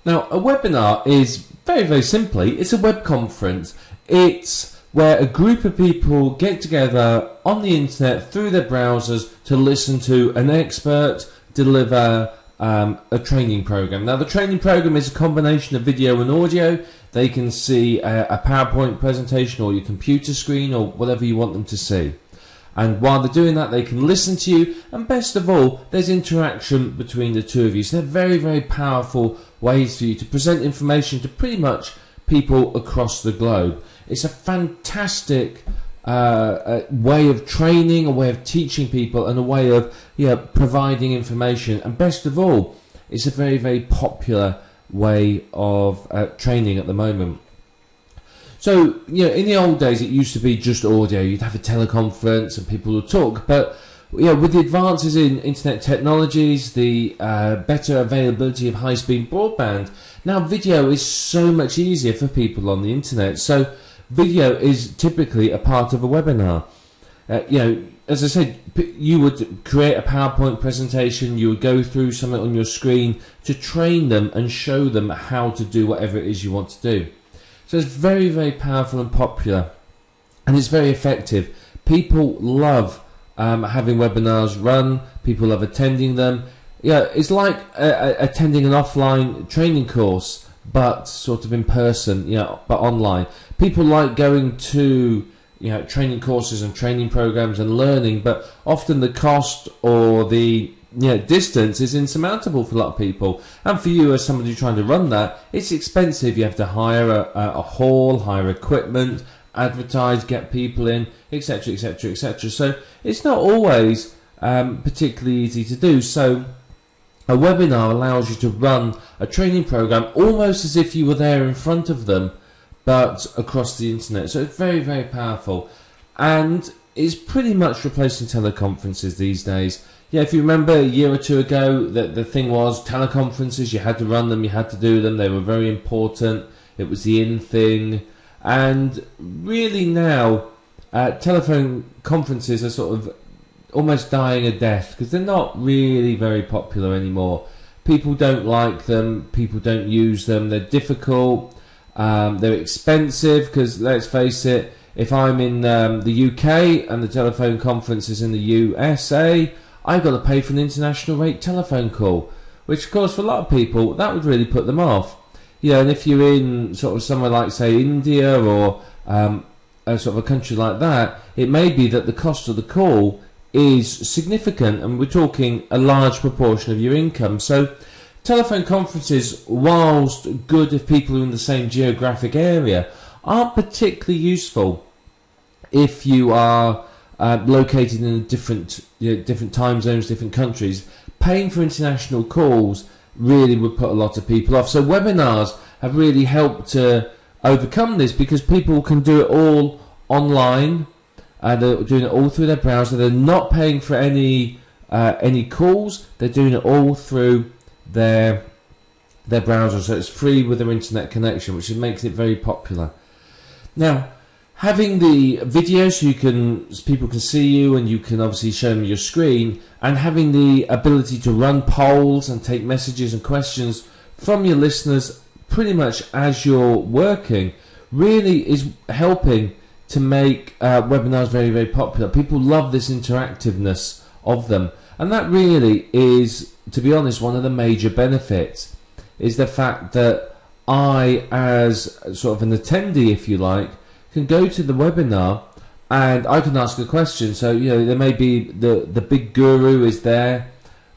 Now, a webinar is very, very simply, it's a web conference. It's where a group of people get together on the internet through their browsers to listen to an expert deliver a training program. Now, the training program is a combination of video and audio. They can see a PowerPoint presentation or your computer screen or whatever you want them to see. And while they're doing that, they can listen to you. And best of all, there's interaction between the two of you. So they're very, very powerful ways for you to present information to pretty much people across the globe. It's a fantastic way of training, a way of teaching people, and a way of providing information. And best of all, it's a very, very popular way of training at the moment. So, in the old days, it used to be just audio. You'd have a teleconference and people would talk. But, with the advances in internet technologies, the better availability of high-speed broadband, now video is so much easier for people on the internet. So, video is typically a part of a webinar. As I said, you would create a PowerPoint presentation, you would go through something on your screen to train them and show them how to do whatever it is you want to do. So it's very, very powerful and popular, and it's very effective. People love having webinars run. People love attending them. It's like attending an offline training course, but sort of in person, but online. People like going to training courses and training programs and learning, but often the cost or the distance is insurmountable for a lot of people. And for you as somebody trying to run that, it's expensive. You have to hire a hall, hire equipment, advertise, get people in, etc, etc, etc. So it's not always particularly easy to do. So a webinar allows you to run a training program almost as if you were there in front of them, but across the internet. So it's very, very powerful, and it's pretty much replacing teleconferences these days. If you remember a year or two ago, that the thing was teleconferences, you had to run them, you had to do them, they were very important, it was the in thing. And really now, telephone conferences are sort of almost dying a death because they're not really very popular anymore. People don't like them, people don't use them, they're difficult, they're expensive because, let's face it, if I'm in the UK and the telephone conference is in the USA, I've got to pay for an international rate telephone call, which of course for a lot of people that would really put them off. And if you're in sort of somewhere like, say, India or a sort of a country like that, it may be that the cost of the call is significant, and we're talking a large proportion of your income. So telephone conferences, whilst good if people are in the same geographic area, aren't particularly useful if you are located in different time zones, different countries. Paying for international calls really would put a lot of people off. So webinars have really helped to overcome this because people can do it all online, and they're doing it all through their browser. They're not paying for any calls. They're doing it all through their browser, so it's free with their internet connection, which makes it very popular. Now, having the video so people can see you and you can obviously show them your screen, and having the ability to run polls and take messages and questions from your listeners pretty much as you're working, really is helping to make webinars very, very popular. People love this interactiveness of them, and that really is, to be honest, one of the major benefits is the fact that I, as sort of an attendee, if you like, can go to the webinar and I can ask a question. So there may be the big guru is there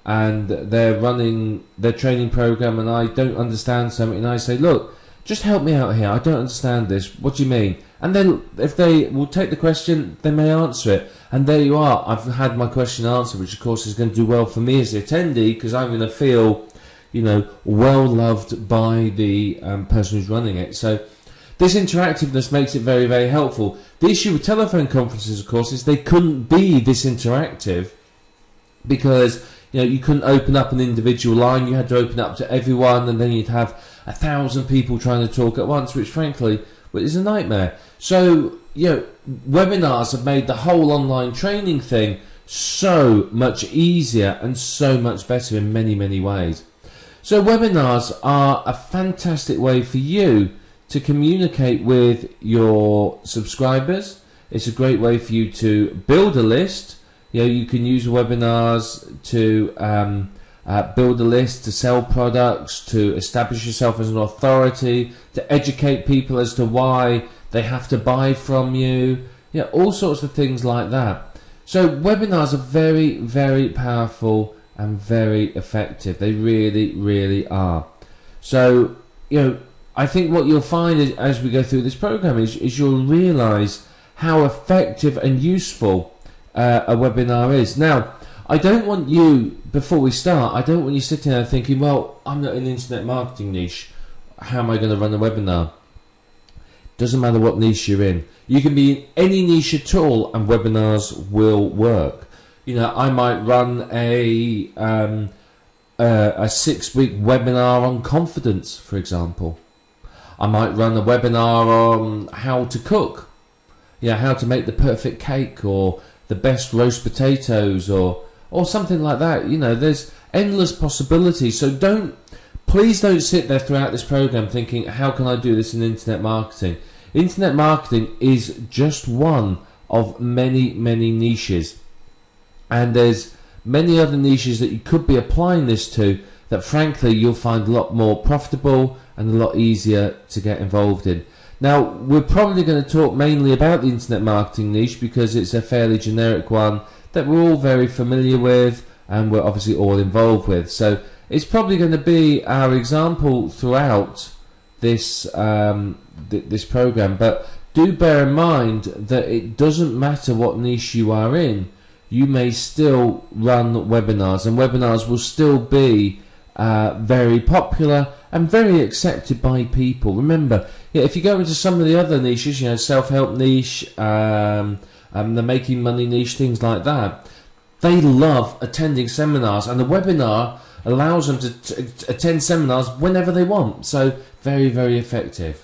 and they're running their training program, and I don't understand something, and I say, look, just help me out here, I don't understand this, what do you mean? And then if they will take the question, they may answer it, and there you are, I've had my question answered, which of course is going to do well for me as the attendee, because I'm going to feel well loved by the person who's running it. So this interactiveness makes it very, very helpful. The issue with telephone conferences, of course, is they couldn't be this interactive because you couldn't open up an individual line. You had to open up to everyone, and then you'd have 1,000 people trying to talk at once, which frankly is a nightmare. So webinars have made the whole online training thing so much easier and so much better in many, many ways. So webinars are a fantastic way for you to communicate with your subscribers. It's a great way for you to build a list. You can use webinars to build a list, to sell products, to establish yourself as an authority, to educate people as to why they have to buy from you. All sorts of things like that. So webinars are very, very powerful and very effective. They really, really are. So, I think what you'll find is, as we go through this program is you'll realize how effective and useful a webinar is. Now, I don't want you, before we start, I don't want you sitting there thinking, well, I'm not in the internet marketing niche. How am I going to run a webinar? Doesn't matter what niche you're in. You can be in any niche at all and webinars will work. I might run a 6-week webinar on confidence, for example. I might run a webinar on how to cook. How to make the perfect cake, or the best roast potatoes, or something like that. There's endless possibilities. So please don't sit there throughout this program thinking, how can I do this in internet marketing? Internet marketing is just one of many, many niches. And there's many other niches that you could be applying this to that frankly you'll find a lot more profitable and a lot easier to get involved in. Now, we're probably going to talk mainly about the internet marketing niche because it's a fairly generic one that we're all very familiar with and we're obviously all involved with. So it's probably going to be our example throughout this this program. But do bear in mind that it doesn't matter what niche you are in. You may still run webinars, and webinars will still be very popular and very accepted by people. Remember, if you go into some of the other niches, self-help niche, the making money niche, things like that, they love attending seminars, and the webinar allows them to attend seminars whenever they want. So very, very effective.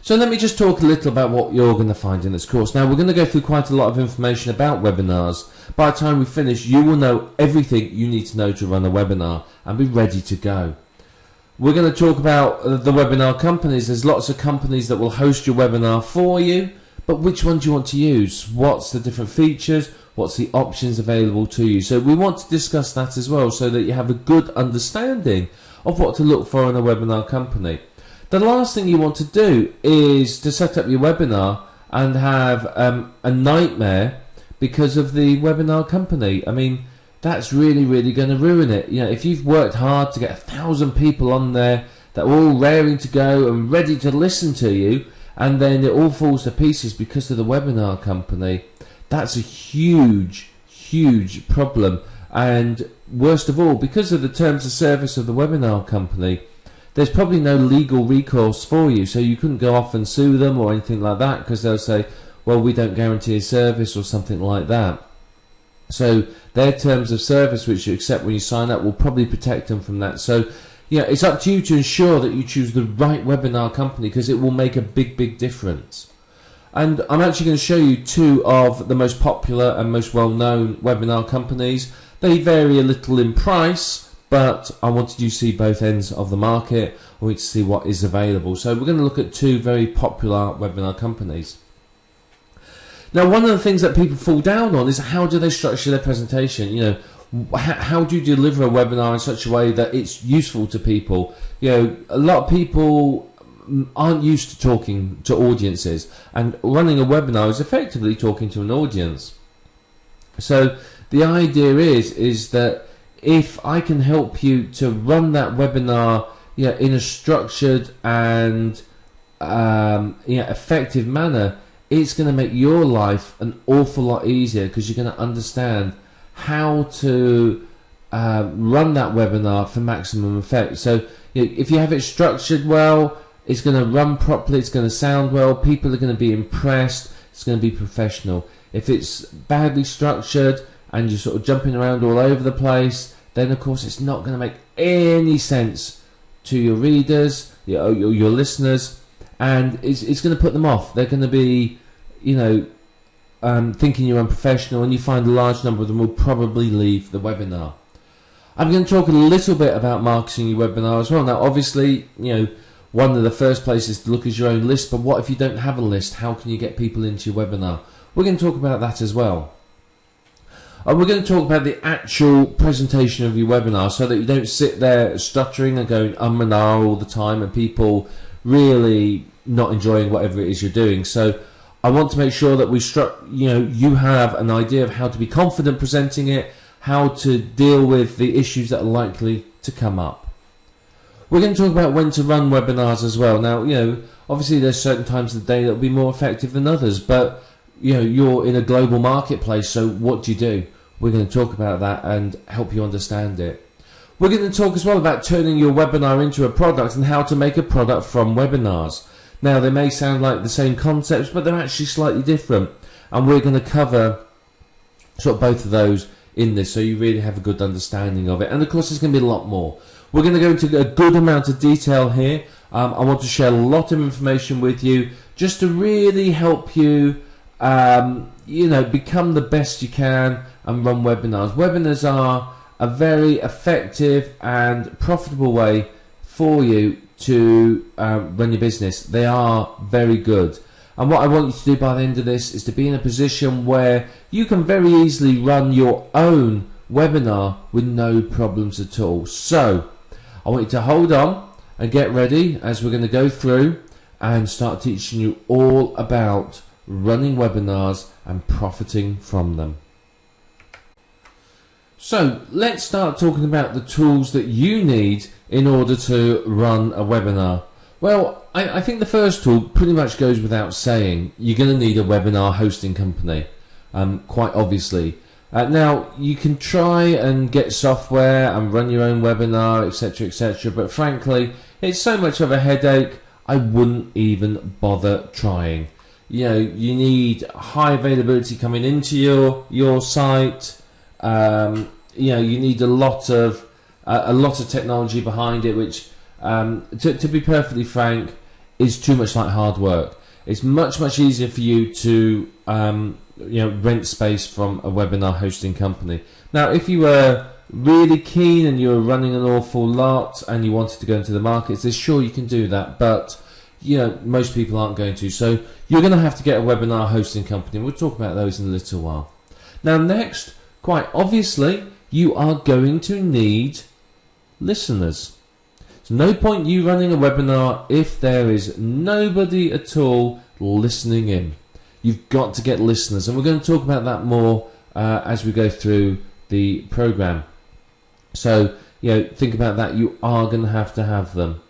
So let me just talk a little about what you're going to find in this course. Now, we're going to go through quite a lot of information about webinars. By the time we finish, you will know everything you need to know to run a webinar and be ready to go. We're going to talk about the webinar companies. There's lots of companies that will host your webinar for you, but which one do you want to use? What's the different features? What's the options available to you? So we want to discuss that as well so that you have a good understanding of what to look for in a webinar company. The last thing you want to do is to set up your webinar and have a nightmare because of the webinar company. I mean, that's really, really going to ruin it. If you've worked hard to get 1,000 people on there that are all raring to go and ready to listen to you, and then it all falls to pieces because of the webinar company, that's a huge, huge problem. And worst of all, because of the terms of service of the webinar company, there's probably no legal recourse for you, so you couldn't go off and sue them or anything like that because they'll say, well, we don't guarantee a service or something like that. So their terms of service, which you accept when you sign up, will probably protect them from that. So it's up to you to ensure that you choose the right webinar company because it will make a big, big difference. And I'm actually going to show you two of the most popular and most well-known webinar companies. They vary a little in price, but I wanted you to see both ends of the market. I want you to see what is available. So we're going to look at two very popular webinar companies. Now, one of the things that people fall down on is how do they structure their presentation? How do you deliver a webinar in such a way that it's useful to people? A lot of people aren't used to talking to audiences, and running a webinar is effectively talking to an audience. So the idea is that if I can help you to run that webinar in a structured and effective manner, it's going to make your life an awful lot easier because you're going to understand how to run that webinar for maximum effect. So if you have it structured well, it's going to run properly, it's going to sound well, people are going to be impressed, it's going to be professional. If it's badly structured and you're sort of jumping around all over the place, then of course it's not going to make any sense to your readers, your listeners, and it's going to put them off. They're going to be, thinking you're unprofessional, and you find a large number of them will probably leave the webinar. I'm going to talk a little bit about marketing your webinar as well. Now, obviously, one of the first places to look is your own list, but what if you don't have a list? How can you get people into your webinar? We're going to talk about that as well. We're going to talk about the actual presentation of your webinar so that you don't sit there stuttering and going and ah all the time and people really not enjoying whatever it is you're doing. So I want to make sure that you have an idea of how to be confident presenting it, how to deal with the issues that are likely to come up. We're going to talk about when to run webinars as well. Now, obviously there's certain times of the day that will be more effective than others, but you're in a global marketplace, so what do? We're going to talk about that and help you understand it. We're going to talk as well about turning your webinar into a product and how to make a product from webinars. Now, they may sound like the same concepts, but they're actually slightly different, and we're going to cover sort of both of those in this so you really have a good understanding of it. And of course, there's going to be a lot more. We're going to go into a good amount of detail here. I want to share a lot of information with you just to really help you become the best you can and run webinars. Webinars are a very effective and profitable way for you to run your business. They are very good. And what I want you to do by the end of this is to be in a position where you can very easily run your own webinar with no problems at all. So I want you to hold on and get ready as we're going to go through and start teaching you all about running webinars and profiting from them. So let's start talking about the tools that you need in order to run a webinar. Well, I think the first tool pretty much goes without saying. You're going to need a webinar hosting company, quite obviously. Now, you can try and get software and run your own webinar, etc., but frankly, it's so much of a headache, I wouldn't even bother trying. You need high availability coming into your site. You need a lot of technology behind it, which, to be perfectly frank, is too much like hard work. It's much easier for you to rent space from a webinar hosting company. Now, if you were really keen and you were running an awful lot and you wanted to go into the markets, then sure, you can do that, but most people aren't going to. So you're going to have to get a webinar hosting company. We'll talk about those in a little while. Now, next, quite obviously, you are going to need listeners. There's no point you running a webinar if there is nobody at all listening in. You've got to get listeners, and we're going to talk about that more as we go through the program. So, think about that. You are going to have them.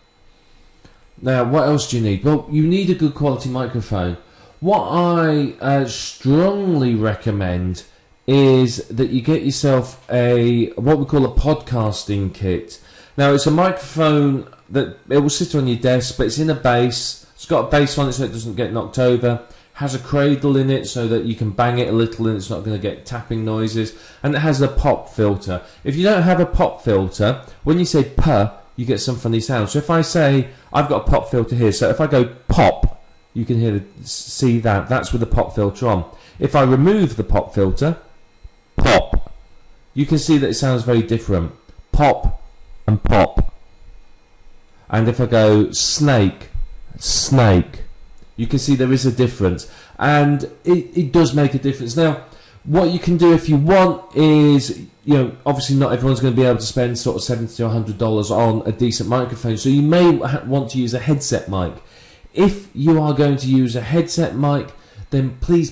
Now, what else do you need? Well, you need a good quality microphone. What I strongly recommend is that you get yourself what we call a podcasting kit. Now, it's a microphone that it will sit on your desk, but it's in a base. It's got a base on it so it doesn't get knocked over. Has a cradle in it so that you can bang it a little and it's not going to get tapping noises. And it has a pop filter. If you don't have a pop filter, when you say "puh," you get some funny sounds. So if I say, I've got a pop filter here, so if I go pop, you can see that. That's with the pop filter on. If I remove the pop filter, pop, you can see that it sounds very different. Pop and pop. And if I go snake, snake, you can see there is a difference. And it does make a difference. Now, what you can do if you want is, obviously not everyone's going to be able to spend sort of $70 to $100 on a decent microphone. So you may want to use a headset mic. If you are going to use a headset mic, then please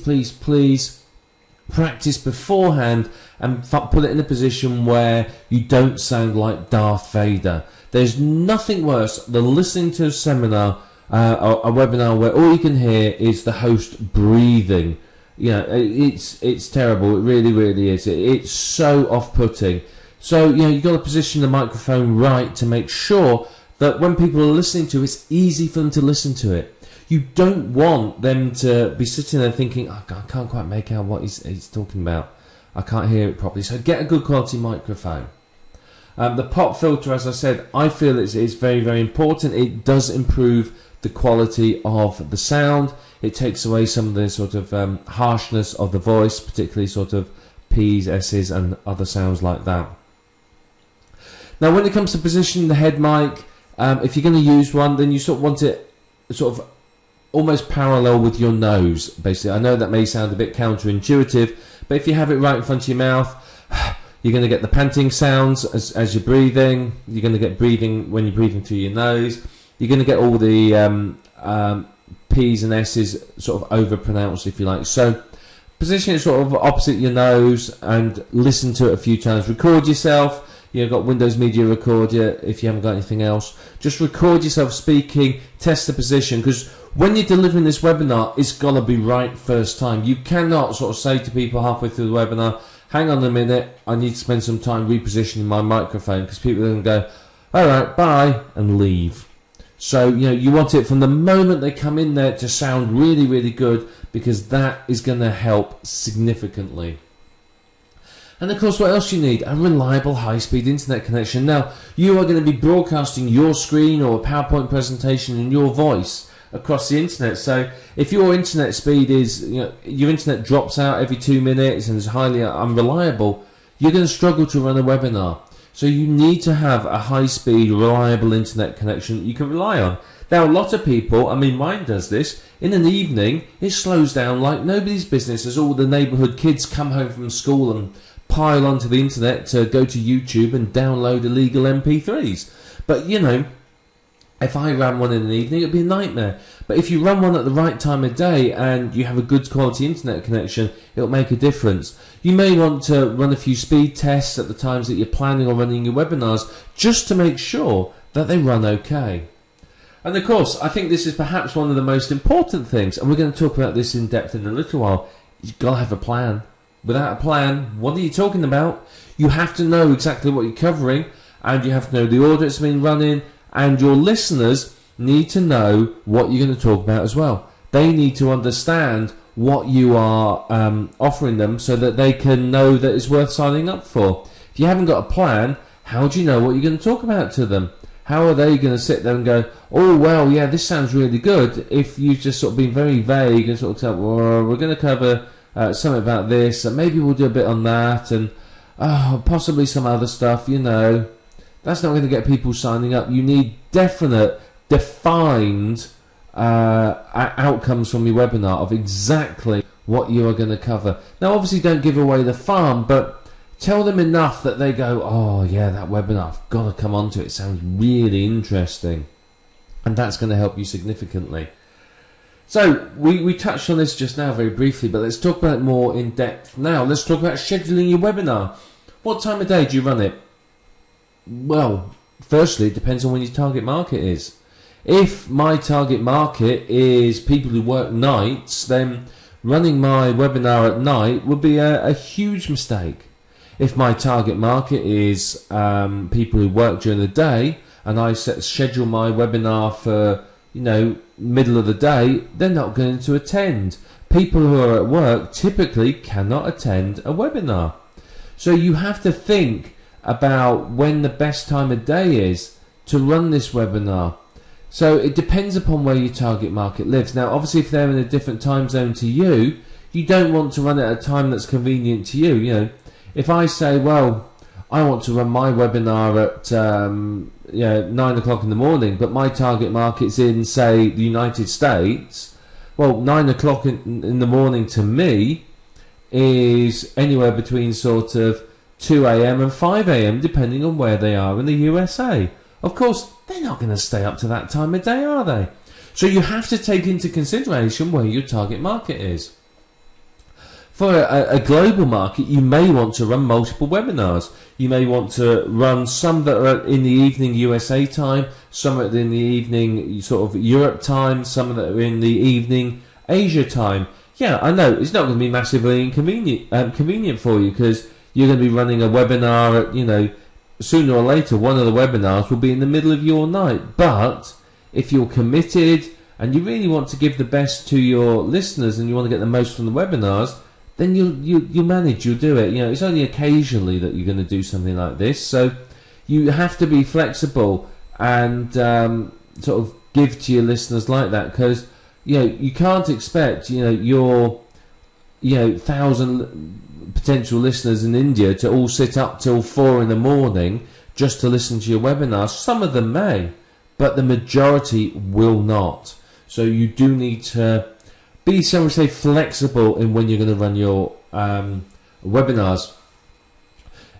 practice beforehand and put it in a position where you don't sound like Darth Vader. There's nothing worse than listening to a seminar, a webinar where all you can hear is the host breathing. It's terrible. It really is. It's so off-putting. So you've got to position the microphone right to make sure that when people are listening to it, it's easy for them to listen to it. You don't want them to be sitting there thinking, oh, God, I can't quite make out what he's talking about. I can't hear it properly. So get a good quality microphone. The pop filter, as I said, I feel is very important. It does improve the quality of the sound. It takes away some of the sort of harshness of the voice, particularly sort of P's, S's and other sounds like that. Now, when it comes to positioning the head mic, if you're going to use one, then you sort of want it sort of almost parallel with your nose, basically. I know that may sound a bit counterintuitive, but if you have it right in front of your mouth, you're going to get the panting sounds as you're breathing. You're going to get breathing when you're breathing through your nose. You're going to get all the P's and S's sort of overpronounced, if you like. So position it sort of opposite your nose and listen to it a few times. Record yourself. You've got Windows Media Recorder if you haven't got anything else. Just record yourself speaking, test the position, because when you're delivering this webinar, it's got to be right first time. You cannot sort of say to people halfway through the webinar, hang on a minute, I need to spend some time repositioning my microphone, because people are going to go, all right, bye, and leave. So, you want it from the moment they come in there to sound really, really good, because that is going to help significantly. And of course, what else you need? A reliable high-speed internet connection. Now, you are going to be broadcasting your screen or a PowerPoint presentation in your voice across the internet. So if your internet speed is, your internet drops out every 2 minutes and is highly unreliable, you're going to struggle to run a webinar. So you need to have a high-speed, reliable internet connection you can rely on. Now, a lot of people, I mean, mine does this, in an evening, it slows down like nobody's business as all the neighbourhood kids come home from school and pile onto the internet to go to YouTube and download illegal MP3s. But, if I ran one in an evening, it'd be a nightmare. But if you run one at the right time of day and you have a good quality internet connection, it'll make a difference. You may want to run a few speed tests at the times that you're planning on running your webinars, just to make sure that they run okay. And of course, I think this is perhaps one of the most important things, and we're going to talk about this in depth in a little while. You've got to have a plan. Without a plan, what are you talking about? You have to know exactly what you're covering, and you have to know the order it's been running, and your listeners need to know what you're going to talk about as well. They need to understand what you are offering them so that they can know that it's worth signing up for. If you haven't got a plan, how do you know what you're going to talk about to them? How are they going to sit there and go, oh, well, yeah, this sounds really good, if you've just sort of been very vague and sort of tell, well, we're going to cover something about this, and maybe we'll do a bit on that, and possibly some other stuff, That's not going to get people signing up. You need definite, defined outcomes from your webinar of exactly what you are going to cover. Now, obviously, don't give away the farm, but tell them enough that they go, oh, yeah, that webinar, I've got to come on to it. It sounds really interesting. And that's going to help you significantly. So, we touched on this just now very briefly, but let's talk about it more in depth now. Let's talk about scheduling your webinar. What time of day do you run it? Well, firstly, it depends on when your target market is. If my target market is people who work nights, then running my webinar at night would be a huge mistake. If my target market is people who work during the day, and I schedule my webinar for, middle of the day, they're not going to attend. People who are at work typically cannot attend a webinar. So you have to think about when the best time of day is to run this webinar. So it depends upon where your target market lives. Now, obviously, if they're in a different time zone to you, you don't want to run it at a time that's convenient to you. If I say, well, I want to run my webinar at 9 o'clock in the morning, but my target market's in, say, the United States, well, 9 o'clock in the morning to me is anywhere between sort of 2 a.m. and 5 a.m. depending on where they are in the USA. Of course, they're not going to stay up to that time of day, are they? So you have to take into consideration where your target market is. For a global market, you may want to run multiple webinars. You may want to run some that are in the evening USA time, some are in the evening sort of Europe time, some that are in the evening Asia time. Yeah, I know, it's not going to be massively convenient for you, because you're going to be running a webinar at, sooner or later, one of the webinars will be in the middle of your night. But if you're committed and you really want to give the best to your listeners and you want to get the most from the webinars, then you'll manage, you'll do it. It's only occasionally that you're going to do something like this. So you have to be flexible and sort of give to your listeners like that, because you can't expect your 1,000 potential listeners in India to all sit up till 4 in the morning just to listen to your webinars. Some of them may, but the majority will not. So you do need to be, shall we say, flexible in when you're going to run your webinars.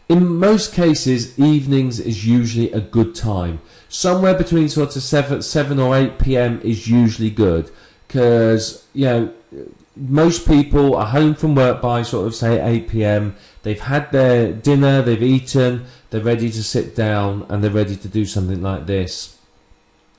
In most cases, evenings is usually a good time. Somewhere between sort of 7 or 8 p.m. is usually good, because most people are home from work by sort of say 8 p.m. They've had their dinner, they've eaten, they're ready to sit down, and they're ready to do something like this.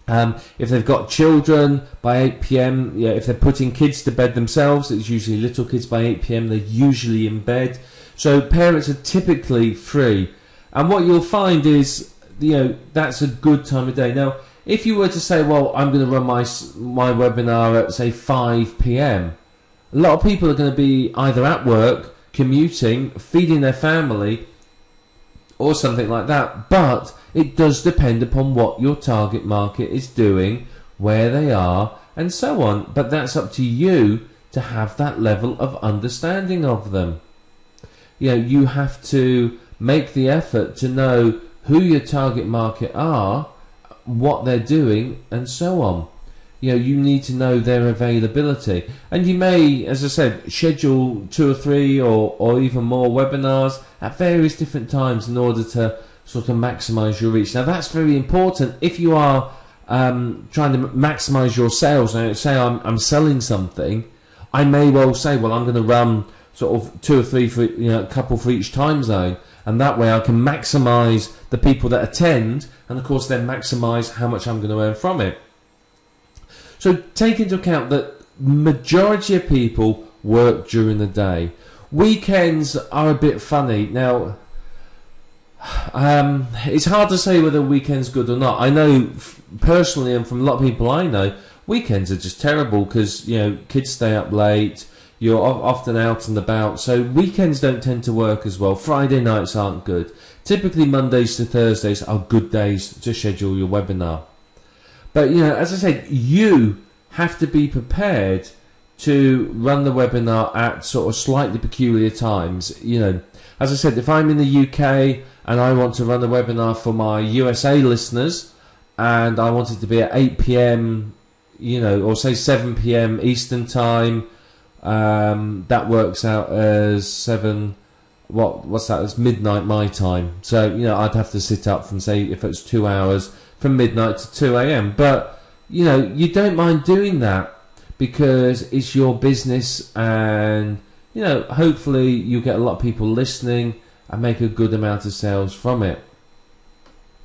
If they've got children by 8 p.m, if they're putting kids to bed themselves, it's usually little kids by 8 p.m, they're usually in bed. So parents are typically free. And what you'll find is, that's a good time of day. Now, if you were to say, well, I'm going to run my webinar at, say, 5 p.m, a lot of people are going to be either at work, commuting, feeding their family, or something like that. But it does depend upon what your target market is doing, where they are, and so on. But that's up to you to have that level of understanding of them. You have to make the effort to know who your target market are, what they're doing, and so on. You need to know their availability. And you may, as I said, schedule 2 or 3 or even more webinars at various different times in order to sort of maximize your reach. Now, that's very important if you are trying to maximize your sales. Now, say I'm selling something, I may well say, well, I'm going to run sort of 2 or 3 for a couple for each time zone, and that way I can maximize the people that attend, and of course then maximize how much I'm going to earn from it. So take into account that majority of people work during the day. Weekends are a bit funny. Now, it's hard to say whether weekend's good or not. I know personally, and from a lot of people I know, weekends are just terrible because kids stay up late. You're often out and about, so weekends don't tend to work as well. Friday nights aren't good. Typically Mondays to Thursdays are good days to schedule your webinar. But as I said, you have to be prepared to run the webinar at sort of slightly peculiar times. As I said, if I'm in the UK and I want to run a webinar for my USA listeners, and I want it to be at 8 p.m, or say 7 p.m. Eastern time, that works out as 7. What's that? It's midnight my time. So I'd have to sit up from, say, if it's 2 hours, from midnight to 2 a.m. But you don't mind doing that because it's your business, and hopefully you get a lot of people listening and make a good amount of sales from it.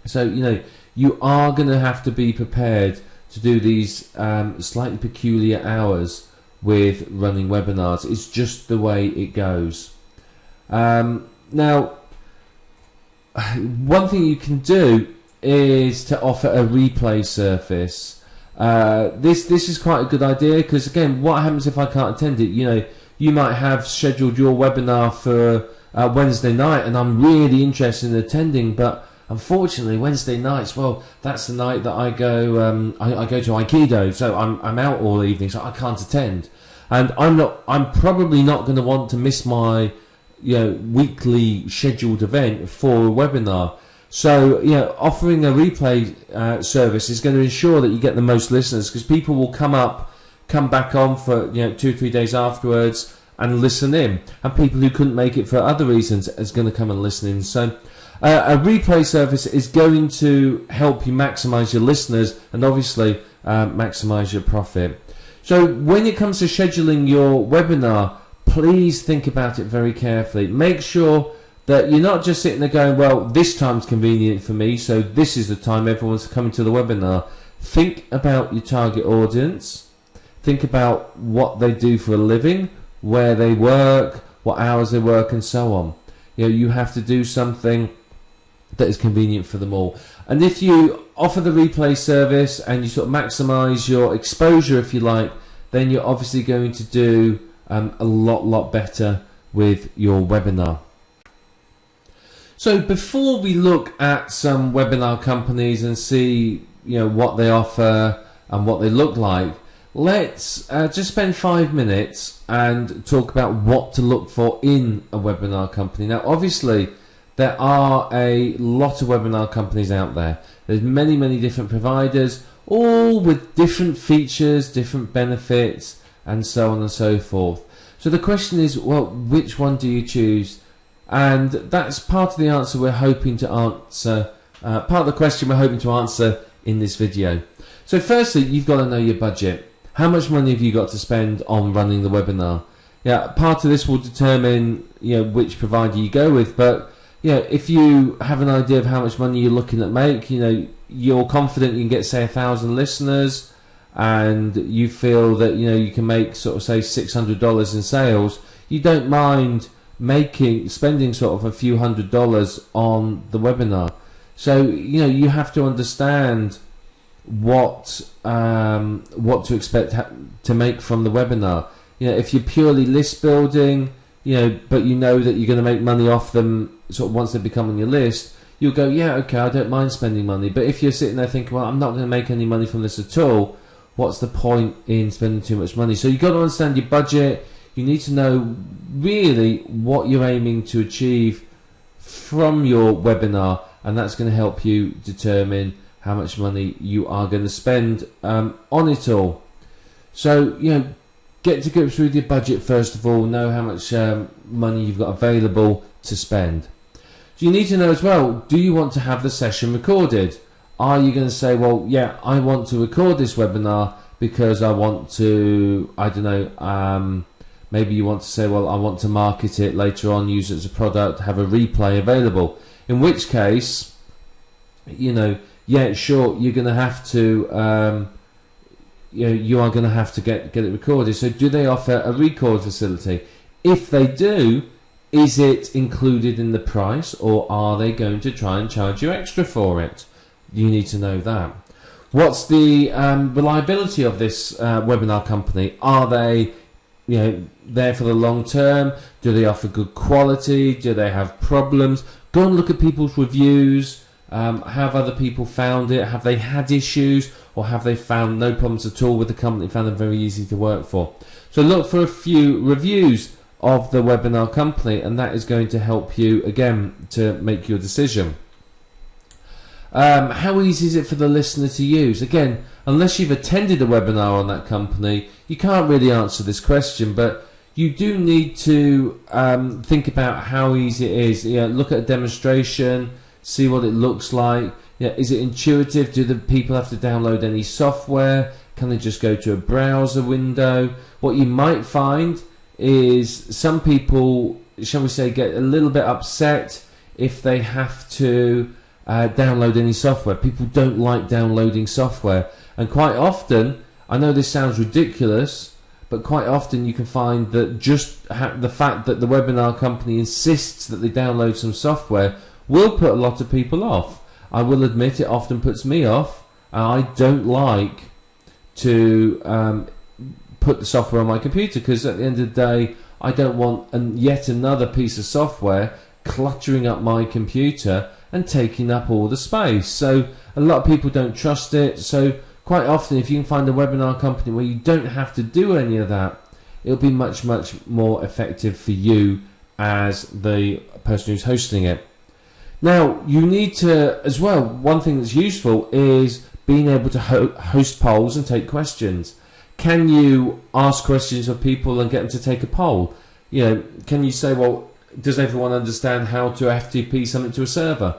So you are going to have to be prepared to do these slightly peculiar hours with running webinars. It's just the way it goes. Now, one thing you can do is to offer a replay service. This is quite a good idea, because again, what happens if I can't attend it? You might have scheduled your webinar for Wednesday night, and I'm really interested in attending, but unfortunately Wednesday nights, well, that's the night that I go I go to Aikido, so I'm out all evening, so I can't attend, and I'm probably not going to want to miss my weekly scheduled event for a webinar. So offering a replay service is going to ensure that you get the most listeners, because people will come back on for 2 or 3 days afterwards and listen in, and people who couldn't make it for other reasons is going to come and listen in. So a replay service is going to help you maximize your listeners and obviously maximize your profit. So when it comes to scheduling your webinar, please think about it very carefully. Make sure that you're not just sitting there going, well, this time's convenient for me, so this is the time everyone's coming to the webinar. Think about your target audience. Think about what they do for a living, where they work, what hours they work, and so on. You have to do something that is convenient for them all. And if you offer the replay service and you sort of maximize your exposure, if you like, then you're obviously going to do a lot better with your webinar. So before we look at some webinar companies and see what they offer and what they look like, let's just spend 5 minutes and talk about what to look for in a webinar company. Now obviously there are a lot of webinar companies out there. There's many different providers, all with different features, different benefits, and so on and so forth. So the question is, well, which one do you choose? And that's part of the answer we're hoping to answer, part of the question we're hoping to answer in this video. So firstly, you've got to know your budget. How much money have you got to spend on running the webinar? Yeah, part of this will determine, which provider you go with, but if you have an idea of how much money you're looking at make, you're confident you can get, say, 1,000 listeners, and you feel that you can make sort of, say, $600 in sales, you don't mind spending sort of a few $100s on the webinar. So you have to understand what to expect to make from the webinar. If you're purely list building, but you know that you're going to make money off them sort of once they become on your list, you'll go, yeah, okay, I don't mind spending money. But if you're sitting there thinking, well, I'm not going to make any money from this at all, what's the point in spending too much money? So you've got to understand your budget. You need to know really what you're aiming to achieve from your webinar, and that's going to help you determine how much money you are going to spend on it all. So, get to grips with your budget first of all, know how much money you've got available to spend. So you need to know as well, do you want to have the session recorded? Are you going to say, well, yeah, I want to record this webinar because I want to, I don't know, maybe you want to say, well, I want to market it later on, use it as a product, have a replay available. In which case, yeah, sure, you're going to have to, you are going to have to get it recorded. So do they offer a record facility? If they do, is it included in the price, or are they going to try and charge you extra for it? You need to know that. What's the reliability of this webinar company? Are they there for the long term? Do they offer good quality? Do they have problems? Go and look at people's reviews. Have other people found it? Have they had issues, or have they found no problems at all with the company, found them very easy to work for? So look for a few reviews of the webinar company, and that is going to help you again to make your decision. How easy is it for the listener to use? Again, unless you've attended a webinar on that company, you can't really answer this question, but you do need to think about how easy it is. Look at a demonstration, see what it looks like. Is it intuitive? Do the people have to download any software? Can they just go to a browser window? What you might find is some people, shall we say, get a little bit upset if they have to download any software. People don't like downloading software, and quite often, I know this sounds ridiculous, but quite often you can find that just the fact that the webinar company insists that they download some software will put a lot of people off. I will admit it often puts me off. I don't like to put the software on my computer, because at the end of the day I don't want yet another piece of software cluttering up my computer and taking up all the space. So a lot of people don't trust it. So quite often, if you can find a webinar company where you don't have to do any of that, it'll be much more effective for you as the person who's hosting it. Now, you need to, as well, one thing that's useful is being able to host polls and take questions. Can you ask questions of people and get them to take a poll? Can you say, well, does everyone understand how to FTP something to a server?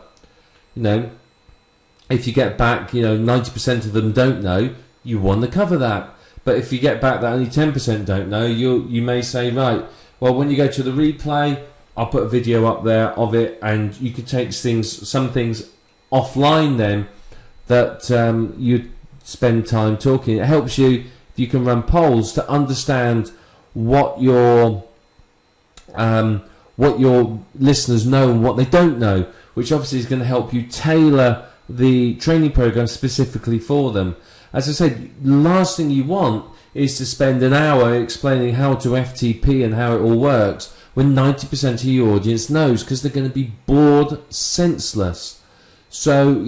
If you get back, 90% of them don't know, you want to cover that. But if you get back that only 10% don't know, you may say, right, well, when you go to the replay, I'll put a video up there of it, and you could take some things offline then that you'd spend time talking. It helps you if you can run polls to understand what your listeners know and what they don't know, which obviously is going to help you tailor the training program specifically for them. As I said, the last thing you want is to spend an hour explaining how to FTP and how it all works when 90% of your audience knows, because they're going to be bored senseless. So,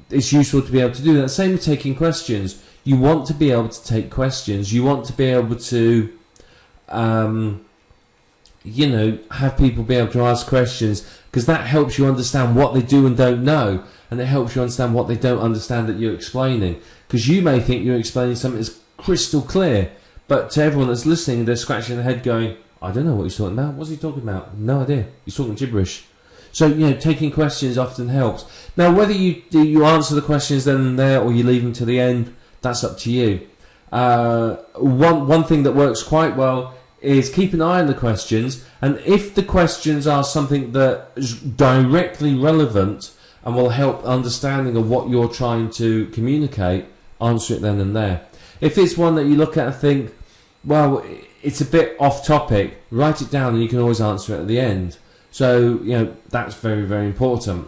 it's useful to be able to do that. Same with taking questions. You want to be able to take questions. You want to be able to, have people be able to ask questions, because that helps you understand what they do and don't know, and it helps you understand what they don't understand that you're explaining, because you may think you're explaining something that's crystal clear, but to everyone that's listening, they're scratching their head going, I don't know what he's talking about. What's he talking about? No idea. He's talking gibberish. So, taking questions often helps. Now, whether you answer the questions then and there, or you leave them to the end, that's up to you. One thing that works quite well is keep an eye on the questions, and if the questions are something that is directly relevant and will help understanding of what you're trying to communicate, answer it then and there. If it's one that you look at and think, well, it's a bit off topic, write it down and you can always answer it at the end. So, that's very, very important.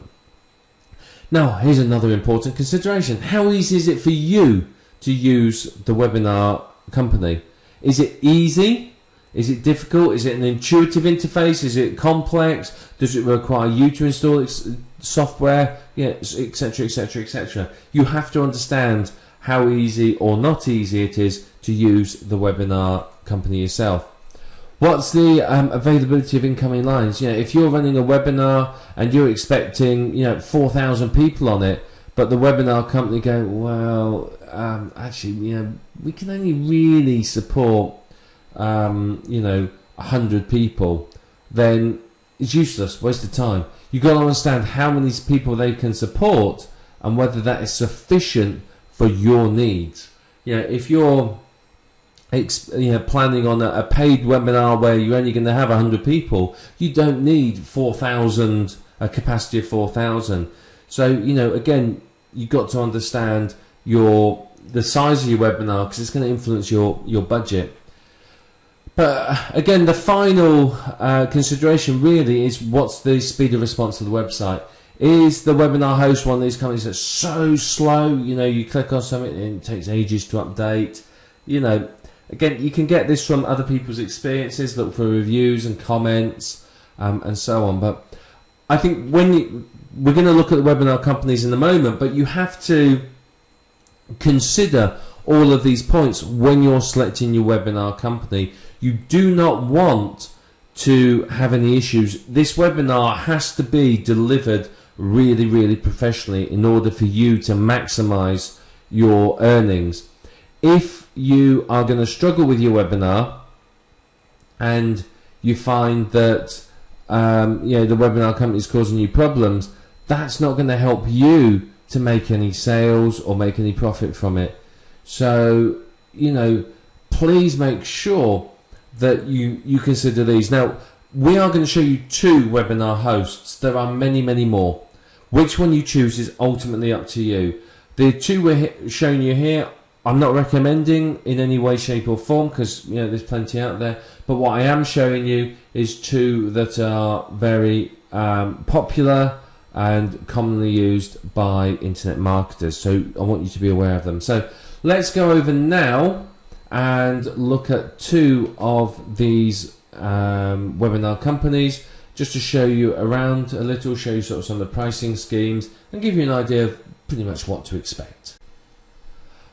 Now, here's another important consideration. How easy is it for you to use the webinar company? Is it easy? Is it difficult? Is it an intuitive interface? Is it complex? Does it require you to install software? Etc., etc., etc. You have to understand how easy or not easy it is to use the webinar company yourself. What's the availability of incoming lines? If you're running a webinar and you're expecting 4,000 people on it, but the webinar company go, well, actually, we can only really support 100 people, then it's useless, waste of time. You've got to understand how many people they can support and whether that is sufficient for your needs. If you're planning on a paid webinar where you're only going to have 100 people, you don't need 4,000, a capacity of 4,000. So, again, you've got to understand the size of your webinar, because it's going to influence your budget. But again, the final consideration really is, what's the speed of response to the website? Is the webinar host one of these companies that's so slow? You click on something and it takes ages to update. Again, you can get this from other people's experiences. Look for reviews and comments and so on. But I think we're going to look at the webinar companies in a moment, but you have to consider all of these points when you're selecting your webinar company. You do not want to have any issues. This webinar has to be delivered really, really professionally in order for you to maximize your earnings. If you are going to struggle with your webinar and you find that the webinar company is causing you problems, that's not going to help you to make any sales or make any profit from it. So, please make sure that you consider these. Now, we are going to show you 2 webinar hosts. There are many, many more. Which one you choose is ultimately up to you. The 2 we're showing you here, I'm not recommending in any way, shape or form, because there's plenty out there. But what I am showing you is 2 that are very popular and commonly used by internet marketers. So I want you to be aware of them. So let's go over now and look at 2 of these webinar companies, just to show you around a little, show you sort of some of the pricing schemes and give you an idea of pretty much what to expect.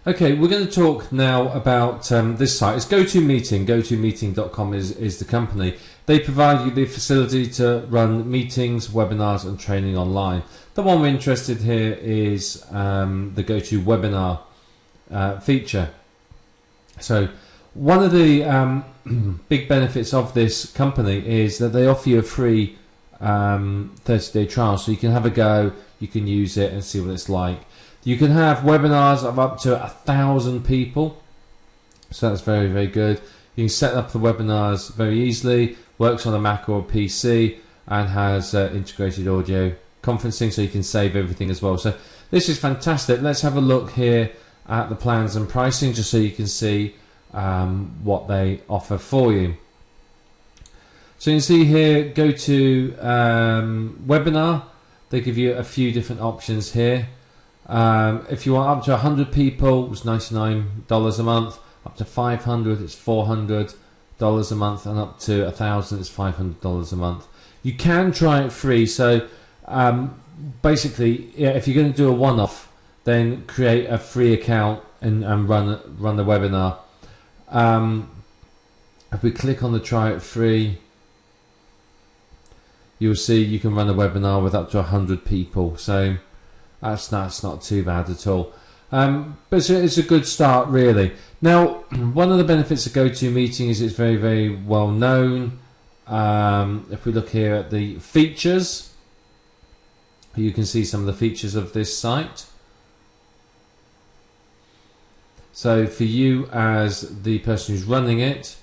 Okay, we're going to talk now about this site. It's GoToMeeting. GoToMeeting.com is the company. They provide you the facility to run meetings, webinars and training online. The one we're interested here is the GoToWebinar feature. So one of the big benefits of this company is that they offer you a free 30-day trial, so you can have a go, you can use it and see what it's like. You can have webinars of up to 1,000 people, so that's very, very good. You can set up the webinars very easily, works on a Mac or a PC, and has integrated audio conferencing, so you can save everything as well. So this is fantastic. Let's have a look here at the plans and pricing, just so you can see what they offer for you. So you can see here, go to webinar. They give you a few different options here. If you want up to 100 people, it's $99 a month. Up to 500, it's $400 a month, and up to 1,000, it's $500 a month. You can try it free. So basically, if you're going to do a one-off, then create a free account and run the webinar. If we click on the try it free, you'll see you can run a webinar with up to 100 people. So that's not too bad at all. But it's a good start, really. Now, one of the benefits of GoToMeeting is it's very, very well known. If we look here at the features, you can see some of the features of this site. So for you as the person who's running it,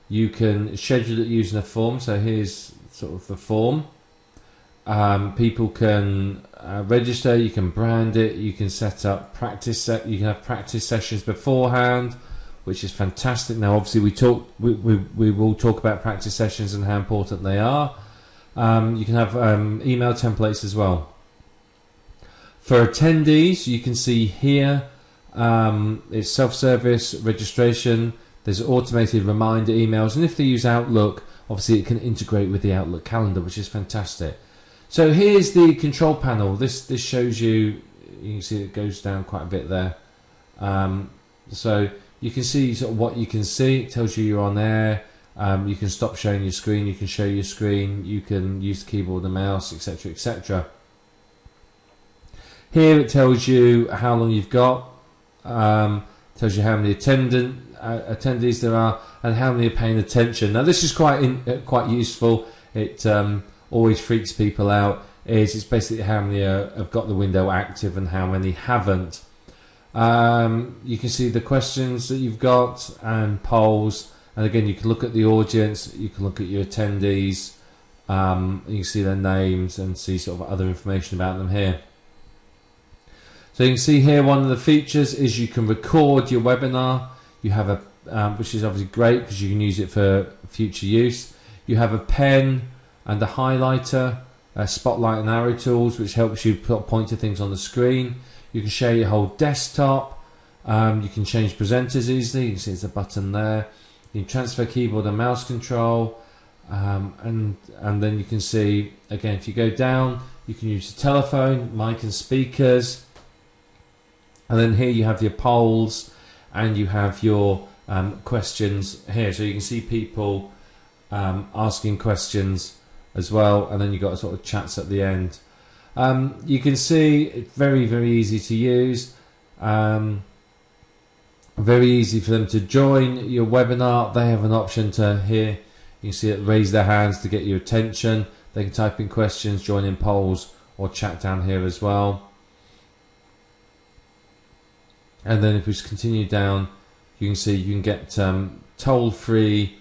you can schedule it using a form. So here's sort of the form. People can register, you can brand it, you can set up practice you can have practice sessions beforehand, which is fantastic. Now obviously we will talk about practice sessions and how important they are. You can have email templates as well. For attendees, you can see here it's self-service registration. There's automated reminder emails, and if they use Outlook, obviously it can integrate with the Outlook calendar, which is fantastic. So here's the control panel. This shows you can see it goes down quite a bit there. So you can see sort of what you can see. It tells you you're on air. You can stop showing your screen. You can show your screen. You can use the keyboard and mouse, etc., etc. Here it tells you how long you've got. Tells you how many attendees there are and how many are paying attention. Now this is quite useful. It always freaks people out. It's basically how many have got the window active and how many haven't. You can see the questions that you've got and polls, and again you can look at the audience, you can look at your attendees, you can see their names and see sort of other information about them here. So you can see here one of the features is you can record your webinar. You have a which is obviously great because you can use it for future use. You have a pen and a highlighter, spotlight and arrow tools, which helps you point to things on the screen. You can share your whole desktop. You can change presenters easily. You can see there's a button there. You can transfer keyboard and mouse control, and then you can see again if you go down, you can use the telephone, mic and speakers. And then here you have your polls and you have your questions here. So you can see people asking questions as well, and then you've got sort of chats at the end. You can see it's very, very easy to use. Very easy for them to join your webinar. They have an option to here. You can see it raise their hands to get your attention. They can type in questions, join in polls, or chat down here as well. And then if we just continue down, you can see you can get toll-free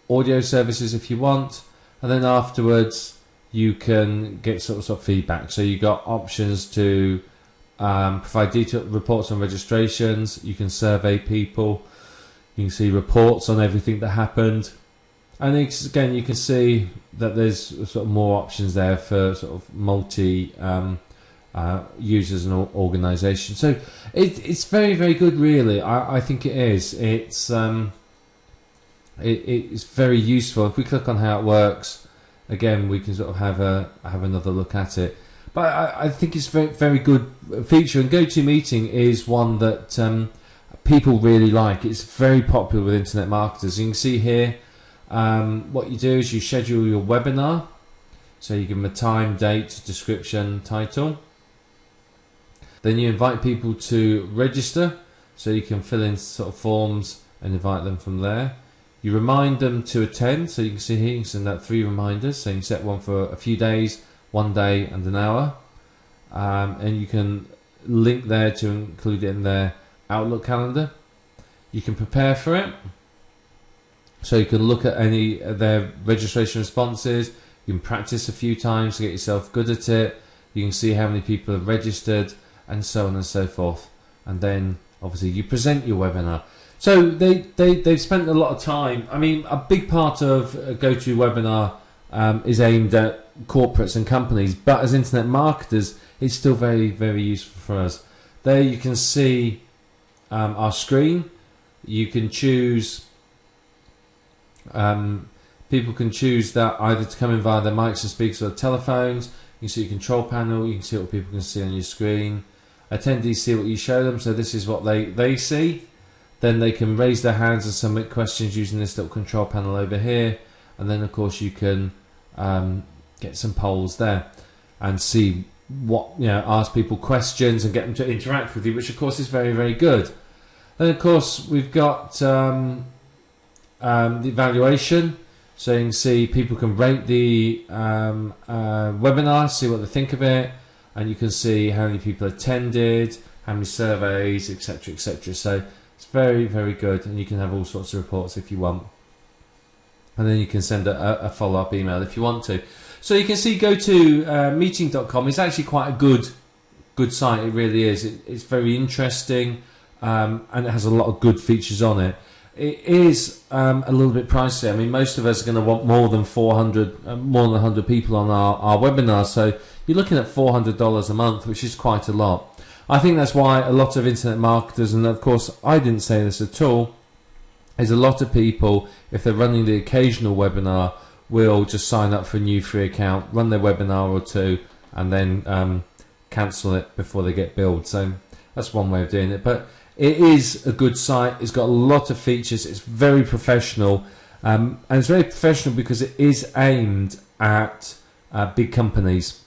audio services if you want, and then afterwards you can get sort of feedback. So you've got options to provide detailed reports on registrations. You can survey people. You can see reports on everything that happened, and again you can see that there's sort of more options there for sort of multi users and organisations. So it's very, very good, really. I think it is. It's very useful. If we click on how it works, again we can sort of have another look at it. But I think it's a very, very good feature, and GoToMeeting is one that people really like. It's very popular with internet marketers. You can see here what you do is you schedule your webinar. So you give them a time, date, description, title. Then you invite people to register, so you can fill in sort of forms and invite them from there. You remind them to attend, so you can see here you can send out 3 reminders. So you can set one for a few days, 1 day and an hour, and you can link there to include it in their Outlook calendar. You can prepare for it, so you can look at any of their registration responses. You can practice a few times to get yourself good at it. You can see how many people have registered, and so on and so forth. And then obviously you present your webinar. So they've spent a lot of time. I mean, a big part of GoToWebinar is aimed at corporates and companies, but as internet marketers, it's still very, very useful for us. There you can see our screen. You can choose, people can choose that either to come in via their mics and speakers or telephones. You can see your control panel. You can see what people can see on your screen. Attendees see what you show them, so this is what they see. Then they can raise their hands and submit questions using this little control panel over here. And then of course you can get some polls there and see what, ask people questions and get them to interact with you, which of course is very, very good. Then of course we've got the evaluation, so you can see people can rate the webinar, see what they think of it, and you can see how many people attended, how many surveys, etc., etc. So it's very, very good, and you can have all sorts of reports if you want, and then you can send a follow-up email if you want to. So you can see GoToMeeting.com is actually quite a good site. It really is. It's very interesting, and it has a lot of good features on it. It is a little bit pricey. I mean, most of us are going to want more than 100 people on our webinar. So you're looking at $400 a month, which is quite a lot. I think that's why a lot of internet marketers, and of course I didn't say this at all, is a lot of people, if they're running the occasional webinar, will just sign up for a new free account, run their webinar or two, and then cancel it before they get billed. So that's one way of doing it. But it is a good site. It's got a lot of features. It's very professional, and it's very professional because it is aimed at big companies.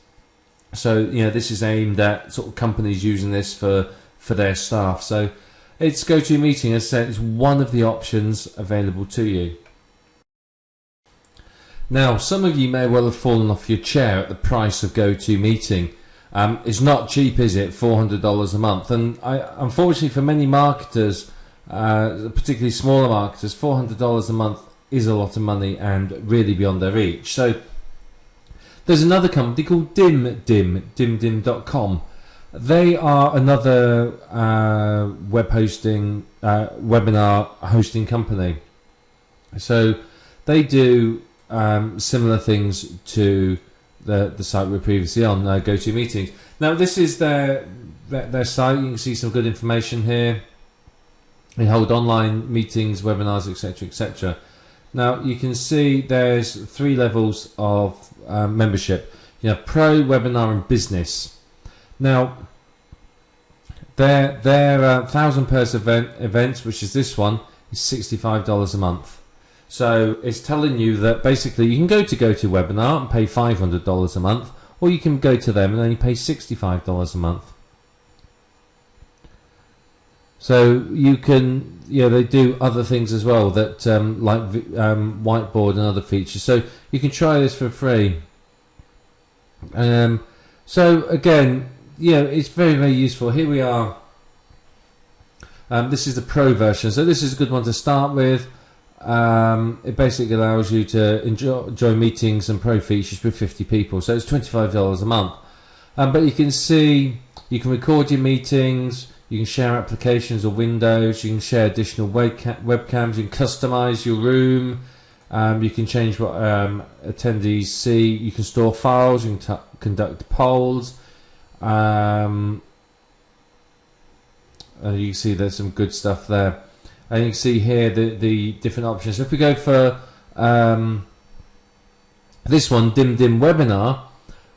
So this is aimed at sort of companies using this for their staff. So it's GoToMeeting, as I said, is one of the options available to you. Now, some of you may well have fallen off your chair at the price of GoToMeeting. It's not cheap, is it? $400 a month. And unfortunately for many marketers, particularly smaller marketers, $400 a month is a lot of money and really beyond their reach. So there's another company called dimdim.com. They are another webinar hosting company. So they do similar things to the site we were previously on, GoToMeetings. Now this is their site. You can see some good information here. They hold online meetings, webinars, etc., etc. Now you can see there's 3 levels of membership. You have Pro, Webinar, and Business. Now their 1,000-person events, which is this one, is $65 a month. So it's telling you that basically you can go to GoToWebinar and pay $500 a month, or you can go to them and only pay $65 a month. So you can, they do other things as well that like whiteboard and other features. So you can try this for free. So again, it's very, very useful. Here we are. This is the Pro version. So this is a good one to start with. It basically allows you to enjoy meetings and pro features with 50 people. So it's $25 a month. But you can see, you can record your meetings, you can share applications or windows, you can share additional webcams, you can customize your room, you can change what attendees see, you can store files, you can conduct polls. You can see there's some good stuff there. And you can see here the different options. So if we go for this one, Dimdim Webinar,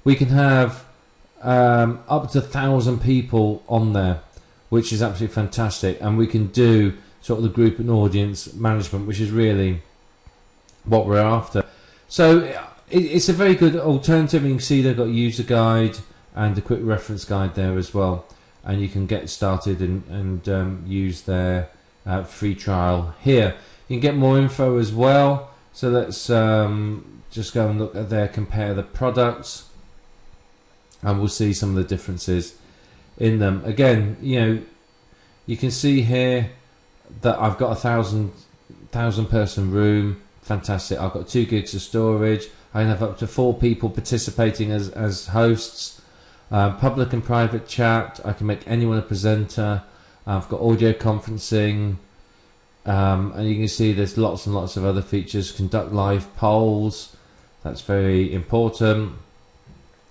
we can have up to 1,000 people on there, which is absolutely fantastic. And we can do sort of the group and audience management, which is really what we're after. So it's a very good alternative. You can see they've got a user guide and a quick reference guide there as well. And you can get started and use their free trial here. You can get more info as well. So let's just go and look at there, compare the products, and we'll see some of the differences in them. Again, you can see here that I've got a 1,000 person room. Fantastic. I've got 2 gigs of storage. I can have up to 4 people participating as hosts. Public and private chat. I can make anyone a presenter. I've got audio conferencing, and you can see there's lots and lots of other features. Conduct live polls, that's very important,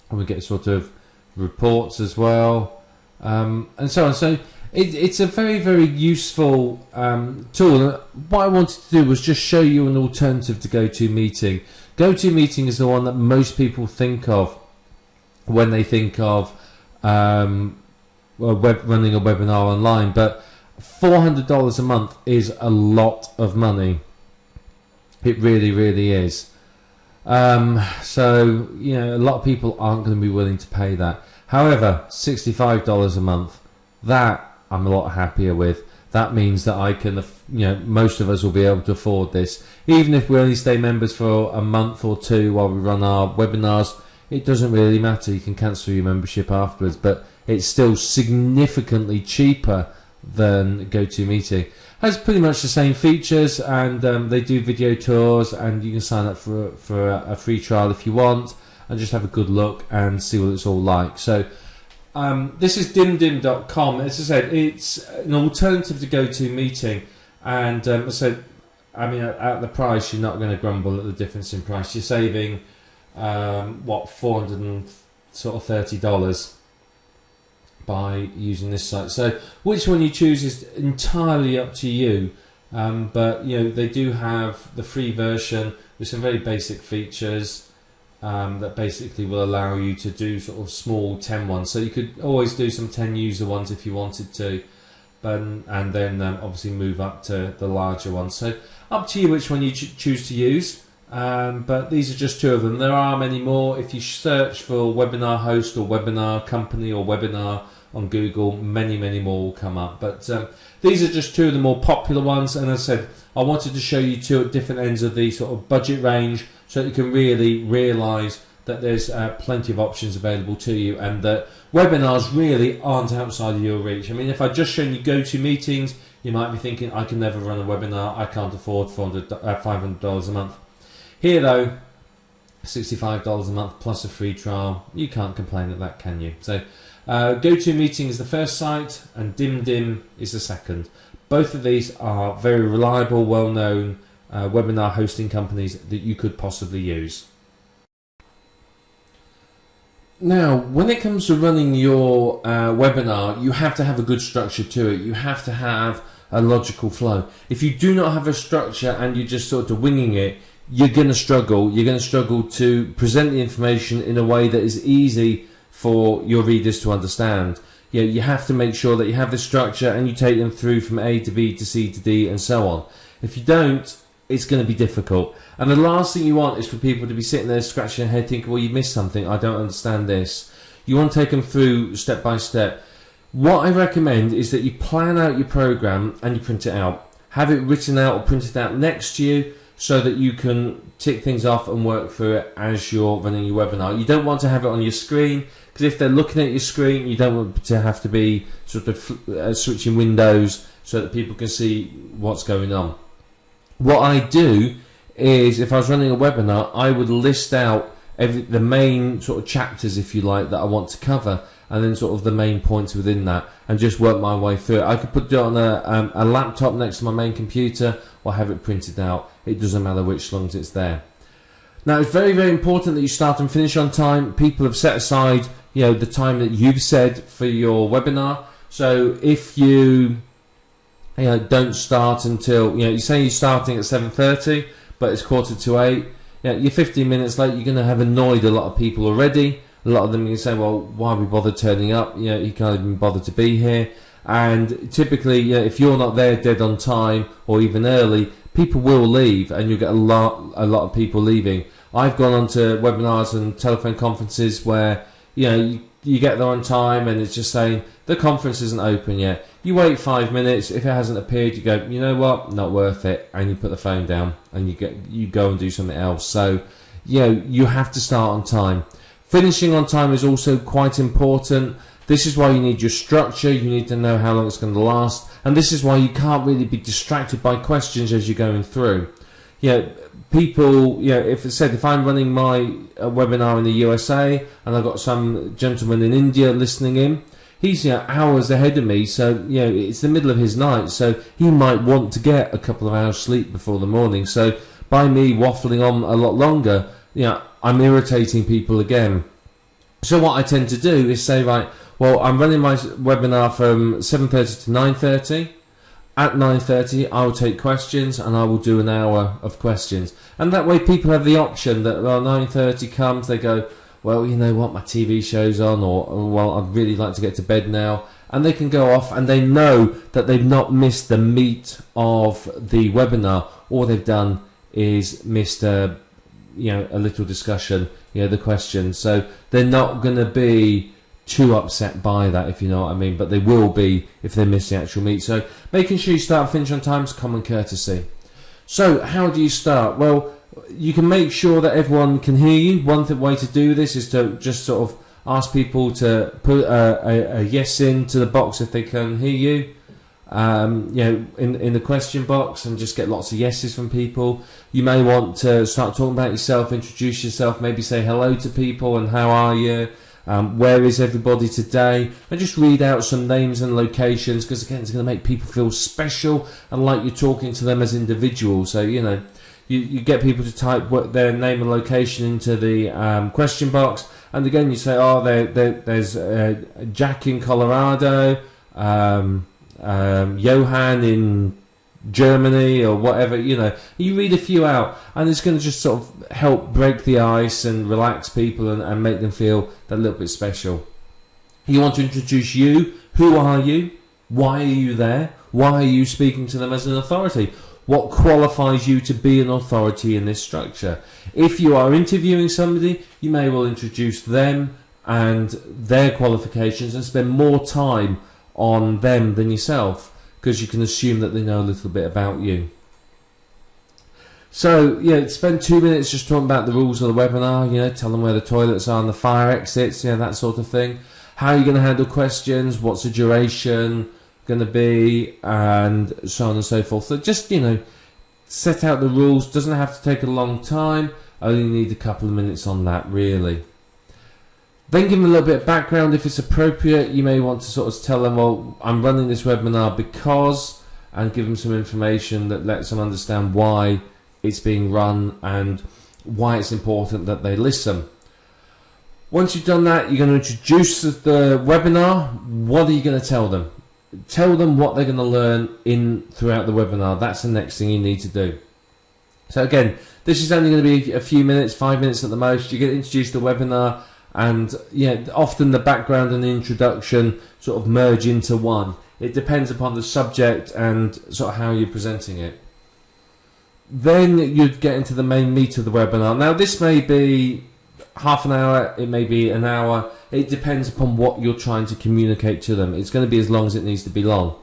and we get sort of reports as well, and so on. So it's a very, very useful tool. What I wanted to do was just show you an alternative to GoToMeeting. GoToMeeting is the one that most people think of when they think of running a webinar online, but $400 a month is a lot of money. It really, really is. So, a lot of people aren't going to be willing to pay that. However, $65 a month, that I'm a lot happier with. That means that I can, most of us will be able to afford this. Even if we only stay members for a month or two while we run our webinars, it doesn't really matter. You can cancel your membership afterwards, but it's still significantly cheaper than GoToMeeting. Has pretty much the same features, and they do video tours, and you can sign up for a free trial if you want, and just have a good look and see what it's all like. So this is dimdim.com. As I said, it's an alternative to GoToMeeting, and at the price, you're not going to grumble at the difference in price. You're saving $430 by using this site. So which one you choose is entirely up to you, but they do have the free version with some very basic features that basically will allow you to do sort of small 10 ones. So you could always do some 10 user ones if you wanted to, and then obviously move up to the larger ones. So up to you which one you choose to use. But these are just two of them. There are many more. If you search for webinar host or webinar company or webinar on Google, many more will come up. But these are just two of the more popular ones. And as I said, I wanted to show you two at different ends of the sort of budget range, so that you can really realise that there's plenty of options available to you, and that webinars really aren't outside of your reach. I mean, if I'd just shown you GoToMeetings, you might be thinking, I can never run a webinar. I can't afford $500 a month. Here though, $65 a month plus a free trial. You can't complain at that, can you? So GoToMeeting is the first site, and DimDim is the second. Both of these are very reliable, well-known webinar hosting companies that you could possibly use. Now, when it comes to running your webinar, you have to have a good structure to it. You have to have a logical flow. If you do not have a structure and you're just sort of winging it, you're going to struggle. You're going to struggle to present the information in a way that is easy for your readers to understand. You have to make sure that you have the structure and you take them through from A to B to C to D and so on. If you don't, it's going to be difficult. And the last thing you want is for people to be sitting there scratching their head thinking, well, you missed something, I don't understand this. You want to take them through step by step. What I recommend is that you plan out your program and you print it out. Have it written out or printed out next to you, so that you can tick things off and work through it as you're running your webinar. You don't want to have it on your screen, because if they're looking at your screen, you don't want to have to be sort of switching windows so that people can see what's going on. What I do is, if I was running a webinar, I would list out the main sort of chapters, if you like, that I want to cover, and then sort of the main points within that, and just work my way through it. I could put it on a laptop next to my main computer, or have it printed out. It doesn't matter which, as long as it's there. Now, it's very important that you start and finish on time. People have set aside, the time that you've said for your webinar. So if you, don't start until, you say you're starting at 7:30, but it's 7:45. You're 15 minutes late. You're going to have annoyed a lot of people already. A lot of them can say, well, why we bother turning up? You can't even bother to be here. And typically, if you're not there dead on time or even early, people will leave, and you'll get a lot of people leaving. I've gone on to webinars and telephone conferences where you get there on time and it's just saying the conference isn't open yet. You wait 5 minutes. If it hasn't appeared, you go, you know what, not worth it, and you put the phone down and you go and do something else. So you have to start on time. Finishing on time is also quite important. This is why you need your structure. You need to know how long it's going to last, and this is why you can't really be distracted by questions as you're going through. People, if I'm running my webinar in the USA and I've got some gentleman in India listening in, he's hours ahead of me, so it's the middle of his night, so he might want to get a couple of hours sleep before the morning. So by me waffling on a lot longer, I'm irritating people again. So what I tend to do is say, right, well, I'm running my webinar from 7:30 to 9:30. At 9:30, I will take questions, and I will do an hour of questions. And that way people have the option that, well, 9:30 comes, they go, well, you know what, my TV show's on, or well, I'd really like to get to bed now. And they can go off, and they know that they've not missed the meat of the webinar. All they've done is missed a little discussion, the questions. So they're not going to be too upset by that, if you know what I mean, but they will be if they miss the actual meet. So making sure you start and finish on time is common courtesy. So how do you start? Well, you can make sure that everyone can hear you. One way to do this is to just sort of ask people to put a yes into the box if they can hear you. In the question box, and just get lots of yeses from people. You may want to start talking about yourself, introduce yourself, maybe say hello to people and how are you, where is everybody today, and just read out some names and locations, because again, it's going to make people feel special and like you're talking to them as individuals. So you get people to type their name and location into the question box, and again you say, there's Jack in Colorado, Johan in Germany, or whatever. You read a few out, and it's going to just sort of help break the ice and relax people and make them feel that little bit special. You want to introduce you. Who are you? Why are you there? Why are you speaking to them as an authority? What qualifies you to be an authority in this structure? If you are interviewing somebody, you may well introduce them and their qualifications and spend more time on them than yourself, because you can assume that they know a little bit about you. So spend 2 minutes just talking about the rules of the webinar. Tell them where the toilets are and the fire exits, that sort of thing. How are you going to handle questions? What's the duration going to be, and so on and so forth. So just set out the rules. Doesn't have to take a long time. Only need a couple of minutes on that, really. Then give them a little bit of background if it's appropriate. You may want to sort of tell them, well, I'm running this webinar because, and give them some information that lets them understand why it's being run and why it's important that they listen. Once you've done that, you're going to introduce the webinar. What are you going to tell them? Tell them what they're going to learn throughout the webinar. That's the next thing you need to do. So again, this is only going to be a few minutes, 5 minutes at the most. You're going to introduce the webinar, and often the background and the introduction sort of merge into one. It depends upon the subject and sort of how you're presenting it. Then you'd get into the main meat of the webinar. Now this may be half an hour, it may be an hour. It depends upon what you're trying to communicate to them. It's going to be as long as it needs to be long.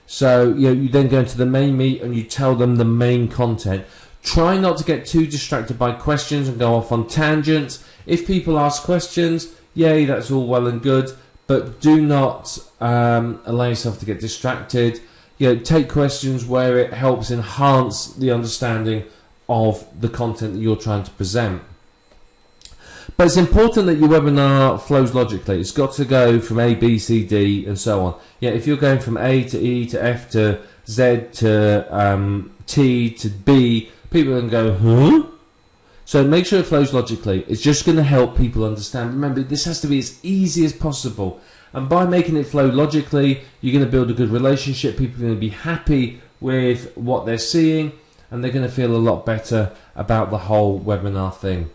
So you then go into the main meat and you tell them the main content. Try not to get too distracted by questions and go off on tangents. If people ask questions, yay, that's all well and good, but do not allow yourself to get distracted. Take questions where it helps enhance the understanding of the content that you're trying to present. But it's important that your webinar flows logically. It's got to go from A, B, C, D, and so on. If you're going from A to E to F to Z to T to B, people are going to go, huh? So make sure it flows logically. It's just going to help people understand. Remember, this has to be as easy as possible. And by making it flow logically, you're going to build a good relationship. People are going to be happy with what they're seeing, and they're going to feel a lot better about the whole webinar thing.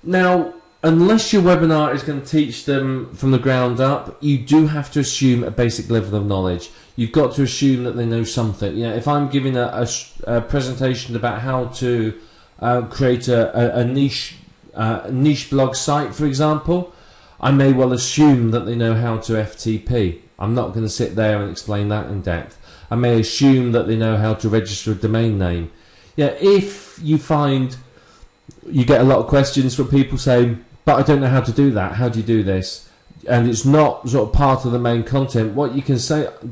Now, unless your webinar is going to teach them from the ground up, you do have to assume a basic level of knowledge. You've got to assume that they know something. If I'm giving a presentation about how to create a niche blog site, for example, I may well assume that they know how to FTP. I'm not going to sit there and explain that in depth. I may assume that they know how to register a domain name. If you find you get a lot of questions from people saying, but I don't know how to do that, how do you do this? And it's not sort of part of the main content. What you can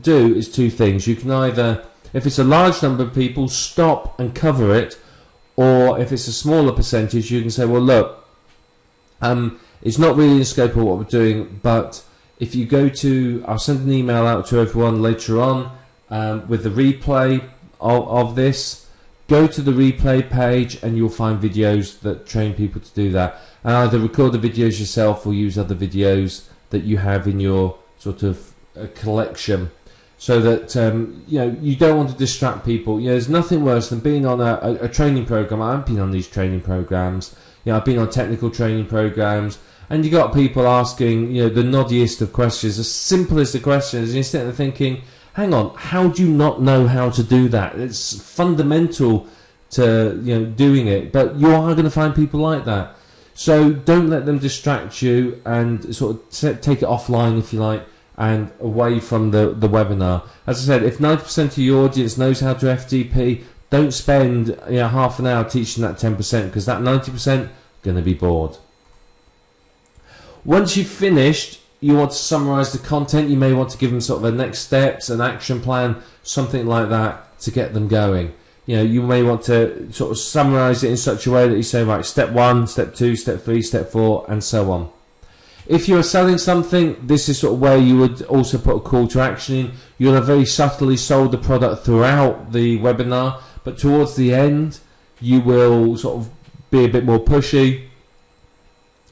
do is two things. You can either, if it's a large number of people, stop and cover it, or if it's a smaller percentage, you can say, well, look, it's not really the scope of what we're doing, but if you go to, I'll send an email out to everyone later on with the replay of this. Go to the replay page and you'll find videos that train people to do that. And either record the videos yourself or use other videos that you have in your sort of collection, so that you don't want to distract people. There's nothing worse than being on a training program. I've been on these training programs. I've been on technical training programs, and you got people asking the noddiest of questions, the simplest of questions, and you're sitting there thinking, hang on, how do you not know how to do that? It's fundamental to doing it, but you are going to find people like that. So don't let them distract you, and sort of take it offline, if you like, and away from the webinar. As I said, if 90% of your audience knows how to FTP, don't spend half an hour teaching that 10%, because that 90% going to be bored. Once you've finished, you want to summarize the content. You may want to give them sort of a next steps, an action plan, something like that to get them going. You may want to sort of summarize it in such a way that you say, right, step 1, step 2, step 3, step 4, and so on. If you're selling something, this is sort of where you would also put a call to action in. You'll have very subtly sold the product throughout the webinar, but towards the end, you will sort of be a bit more pushy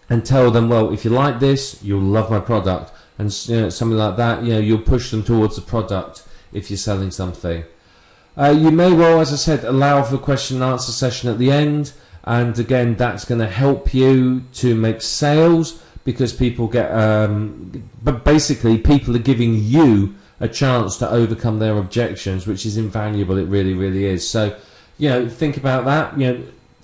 and tell them, well, if you like this, you'll love my product, and something like that. You'll push them towards the product if you're selling something. You may well, as I said, allow for a question and answer session at the end, and again, that's going to help you to make sales, because people get, but basically people are giving you a chance to overcome their objections, which is invaluable. It really, really is. So, think about that.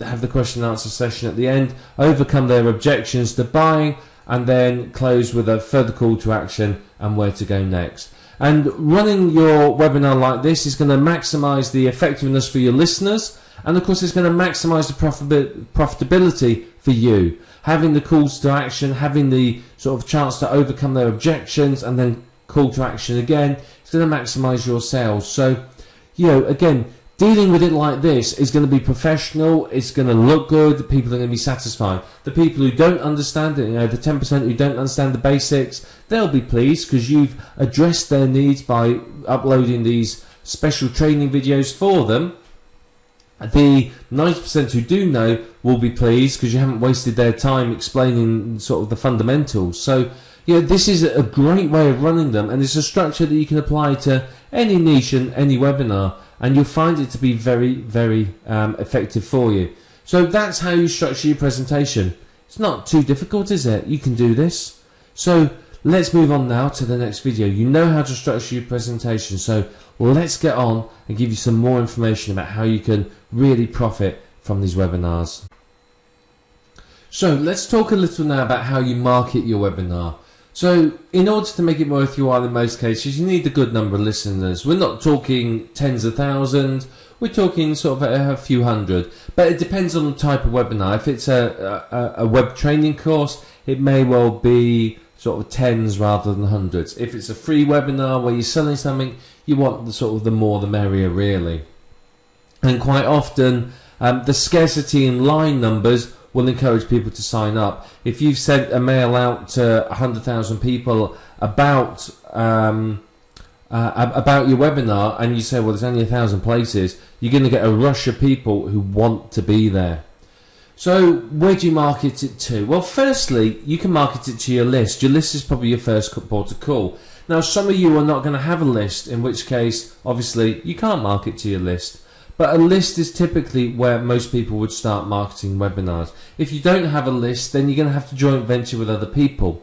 Have the question and answer session at the end, overcome their objections to buying, and then close with a further call to action and where to go next. And running your webinar like this is going to maximize the effectiveness for your listeners, and of course it's going to maximize the profitability for you. Having the calls to action, having the sort of chance to overcome their objections and then call to action again, it's going to maximize your sales. So, again, dealing with it like this is going to be professional, it's going to look good, people are going to be satisfied. The people who don't understand it, the 10% who don't understand the basics, they'll be pleased because you've addressed their needs by uploading these special training videos for them. The 90% who do know will be pleased because you haven't wasted their time explaining sort of the fundamentals. So, this is a great way of running them, and it's a structure that you can apply to any niche and any webinar, and you'll find it to be very, very effective for you. So that's how you structure your presentation. It's not too difficult, is it? You can do this. So let's move on now to the next video. You know how to structure your presentation, so let's get on and give you some more information about how you can really profit from these webinars. So let's talk a little now about how you market your webinar. So in order to make it worth your while in most cases, you need a good number of listeners. We're not talking tens of thousands, we're talking sort of a few hundred. But it depends on the type of webinar. If it's a web training course, it may well be sort of tens rather than hundreds. If it's a free webinar where you're selling something, you want the more the merrier, really. And quite often, the scarcity in line numbers will encourage people to sign up. If you've sent a mail out to 100,000 people about your webinar, and you say, well, there's only 1,000 places, you're going to get a rush of people who want to be there. So where do you market it to? Well, firstly, you can market it to your list. Your list is probably your first port of call. Now, some of you are not going to have a list, in which case, obviously, you can't market to your list. But a list is typically where most people would start marketing webinars. If you don't have a list, then you're going to have to joint venture with other people.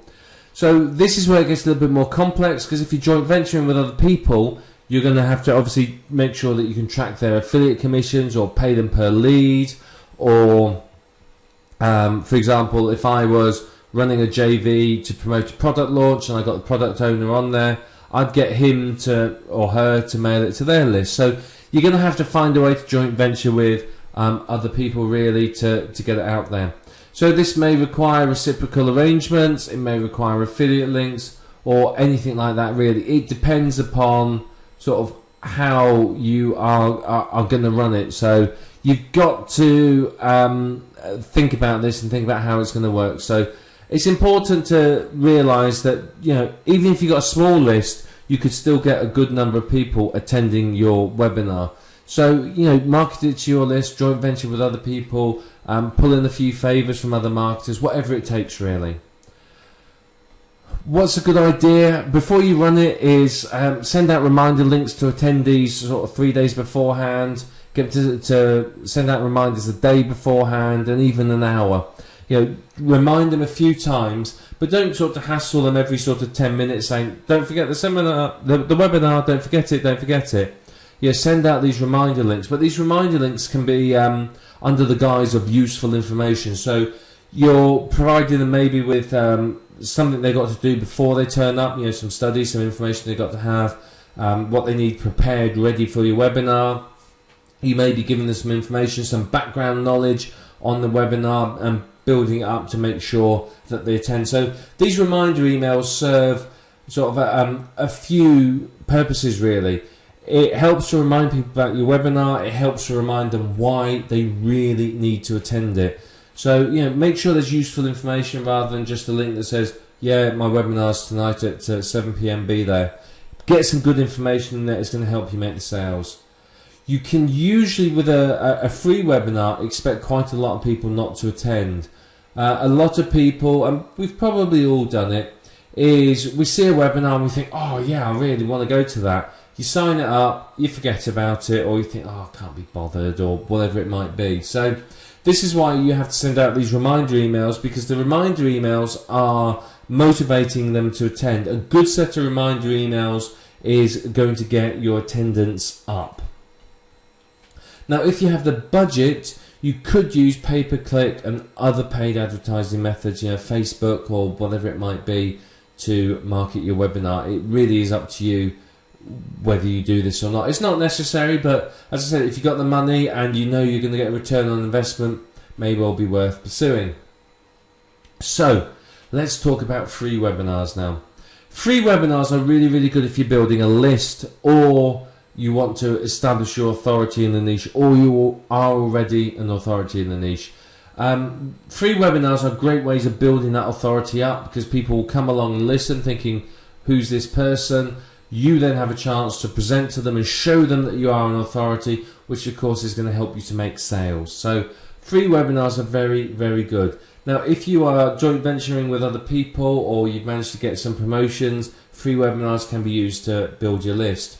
So this is where it gets a little bit more complex, because if you're joint venturing with other people, you're going to have to obviously make sure that you can track their affiliate commissions or pay them per lead. Or, for example, if I was running a JV to promote a product launch and I got the product owner on there, I'd get him to or her to mail it to their list. So you're going to have to find a way to joint venture with other people, really, to get it out there. So this may require reciprocal arrangements, it may require affiliate links, or anything like that, really. It depends upon sort of how you are going to run it. So you've got to think about this and think about how it's going to work. So it's important to realise that, even if you've got a small list, you could still get a good number of people attending your webinar. So, market it to your list, joint venture with other people, pull in a few favours from other marketers, whatever it takes, really. What's a good idea before you run it is send out reminder links to attendees sort of 3 days beforehand, get to send out reminders a day beforehand, and even an hour. Remind them a few times, but don't sort of hassle them every sort of 10 minutes saying, don't forget the seminar, the webinar, don't forget it. send out these reminder links. But these reminder links can be under the guise of useful information. So you're providing them maybe with something they've got to do before they turn up, some studies, some information they've got to have, what they need prepared, ready for your webinar. You may be giving them some information, some background knowledge on the webinar, and building it up to make sure that they attend. So these reminder emails serve sort of a few purposes, really. It helps to remind people about your webinar. It helps to remind them why they really need to attend it. So, make sure there's useful information rather than just a link that says, yeah, my webinar's tonight at 7 p.m, be there. Get some good information in there. It's going to help you make the sales. You can usually, with a free webinar, expect quite a lot of people not to attend. A lot of people, and we've probably all done it, is we see a webinar and we think, oh yeah, I really want to go to that. You sign it up, you forget about it, or you think, oh, I can't be bothered, or whatever it might be. So this is why you have to send out these reminder emails, because the reminder emails are motivating them to attend. A good set of reminder emails is going to get your attendance up. Now, if you have the budget, you could use pay-per-click and other paid advertising methods, Facebook or whatever it might be, to market your webinar. It really is up to you whether you do this or not. It's not necessary, but as I said, if you've got the money and you know you're going to get a return on investment, may well be worth pursuing. So let's talk about free webinars now. Free webinars are really, really good if you're building a list, or you want to establish your authority in the niche, or you are already an authority in the niche. Free webinars are great ways of building that authority up, because people will come along and listen thinking, who's this person? You then have a chance to present to them and show them that you are an authority, which of course is going to help you to make sales. So free webinars are very, very good. Now, if you are joint venturing with other people, or you've managed to get some promotions, free webinars can be used to build your list.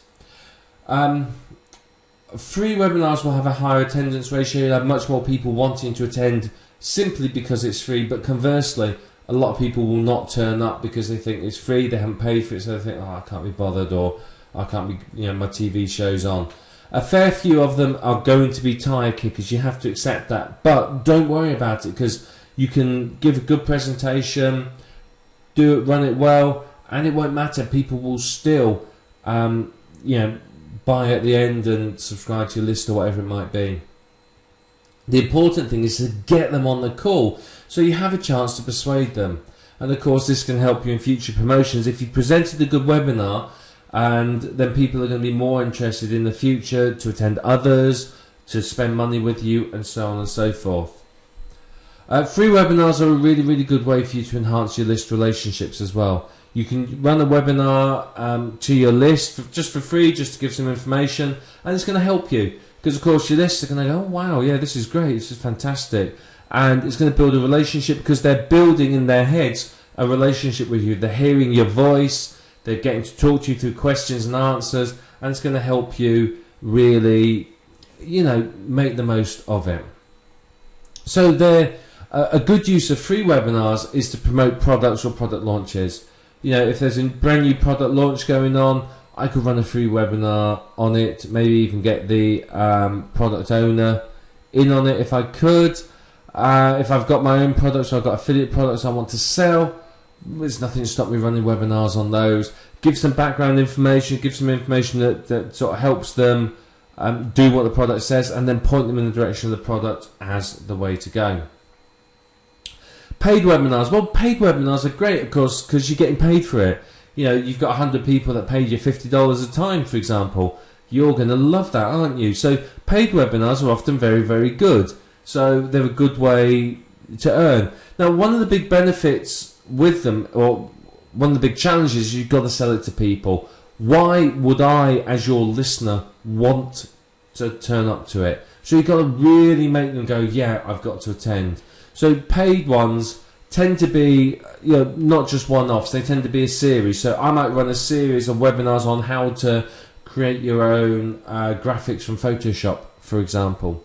Free webinars will have a higher attendance ratio. You'll have much more people wanting to attend simply because it's free, but conversely, a lot of people will not turn up because they think it's free, they haven't paid for it, so they think, oh, I can't be bothered, or I can't be, my TV show's on. A fair few of them are going to be tire kickers. You have to accept that, but don't worry about it, because you can give a good presentation, run it well, and it won't matter. People will still, buy at the end and subscribe to your list or whatever it might be. The important thing is to get them on the call, so you have a chance to persuade them. And of course, this can help you in future promotions. If you presented a good webinar, and then people are going to be more interested in the future to attend others, to spend money with you, and so on and so forth. Free webinars are a really, really good way for you to enhance your list relationships as well. You can run a webinar to your list just for free, just to give some information, and it's going to help you, because of course your lists are going to go, oh wow, yeah, this is great, this is fantastic, and it's going to build a relationship, because they're building in their heads a relationship with you. They're hearing your voice, they're getting to talk to you through questions and answers, and it's going to help you really, make the most of it. So a good use of free webinars is to promote products or product launches. If there's a brand new product launch going on, I could run a free webinar on it, maybe even get the product owner in on it if I could. If I've got my own products, or I've got affiliate products I want to sell, there's nothing to stop me running webinars on those. Give some background information, give some information that sort of helps them do what the product says, and then point them in the direction of the product as the way to go. Paid webinars. Well, paid webinars are great, of course, because you're getting paid for it. You've got 100 people that paid you $50 a time, for example. You're going to love that, aren't you? So paid webinars are often very, very good. So they're a good way to earn. Now, one of the big benefits with them, or one of the big challenges, you've got to sell it to people. Why would I, as your listener, want to turn up to it? So you've got to really make them go, yeah, I've got to attend. So paid ones tend to be, not just one-offs. They tend to be a series. So I might run a series of webinars on how to create your own graphics from Photoshop, for example.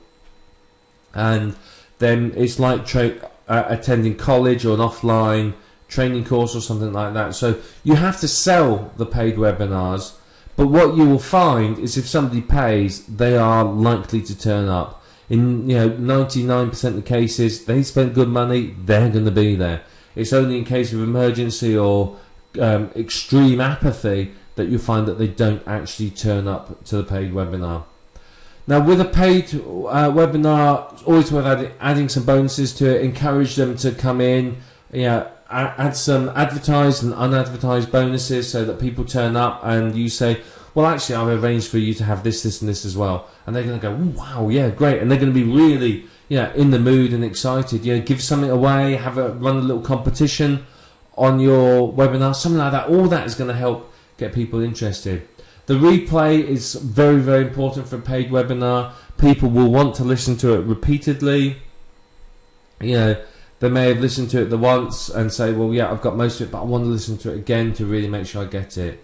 And then it's like attending college or an offline training course or something like that. So you have to sell the paid webinars, But what you will find is if somebody pays, they are likely to turn up. In 99% of the cases, they spent good money, they're going to be there. It's only in case of emergency or extreme apathy that you find that they don't actually turn up to the paid webinar. Now, with a paid webinar, it's always worth adding some bonuses to it. Encourage them to come in, add some advertised and unadvertised bonuses so that people turn up and you say, well, actually, I've arranged for you to have this, this, and this as well. And they're going to go, wow, yeah, great. And they're going to be really, in the mood and excited. Give something away, run a little competition on your webinar, something like that. All that is going to help get people interested. The replay is very, very important for a paid webinar. People will want to listen to it repeatedly. They may have listened to it the once and say, well, yeah, I've got most of it, but I want to listen to it again to really make sure I get it.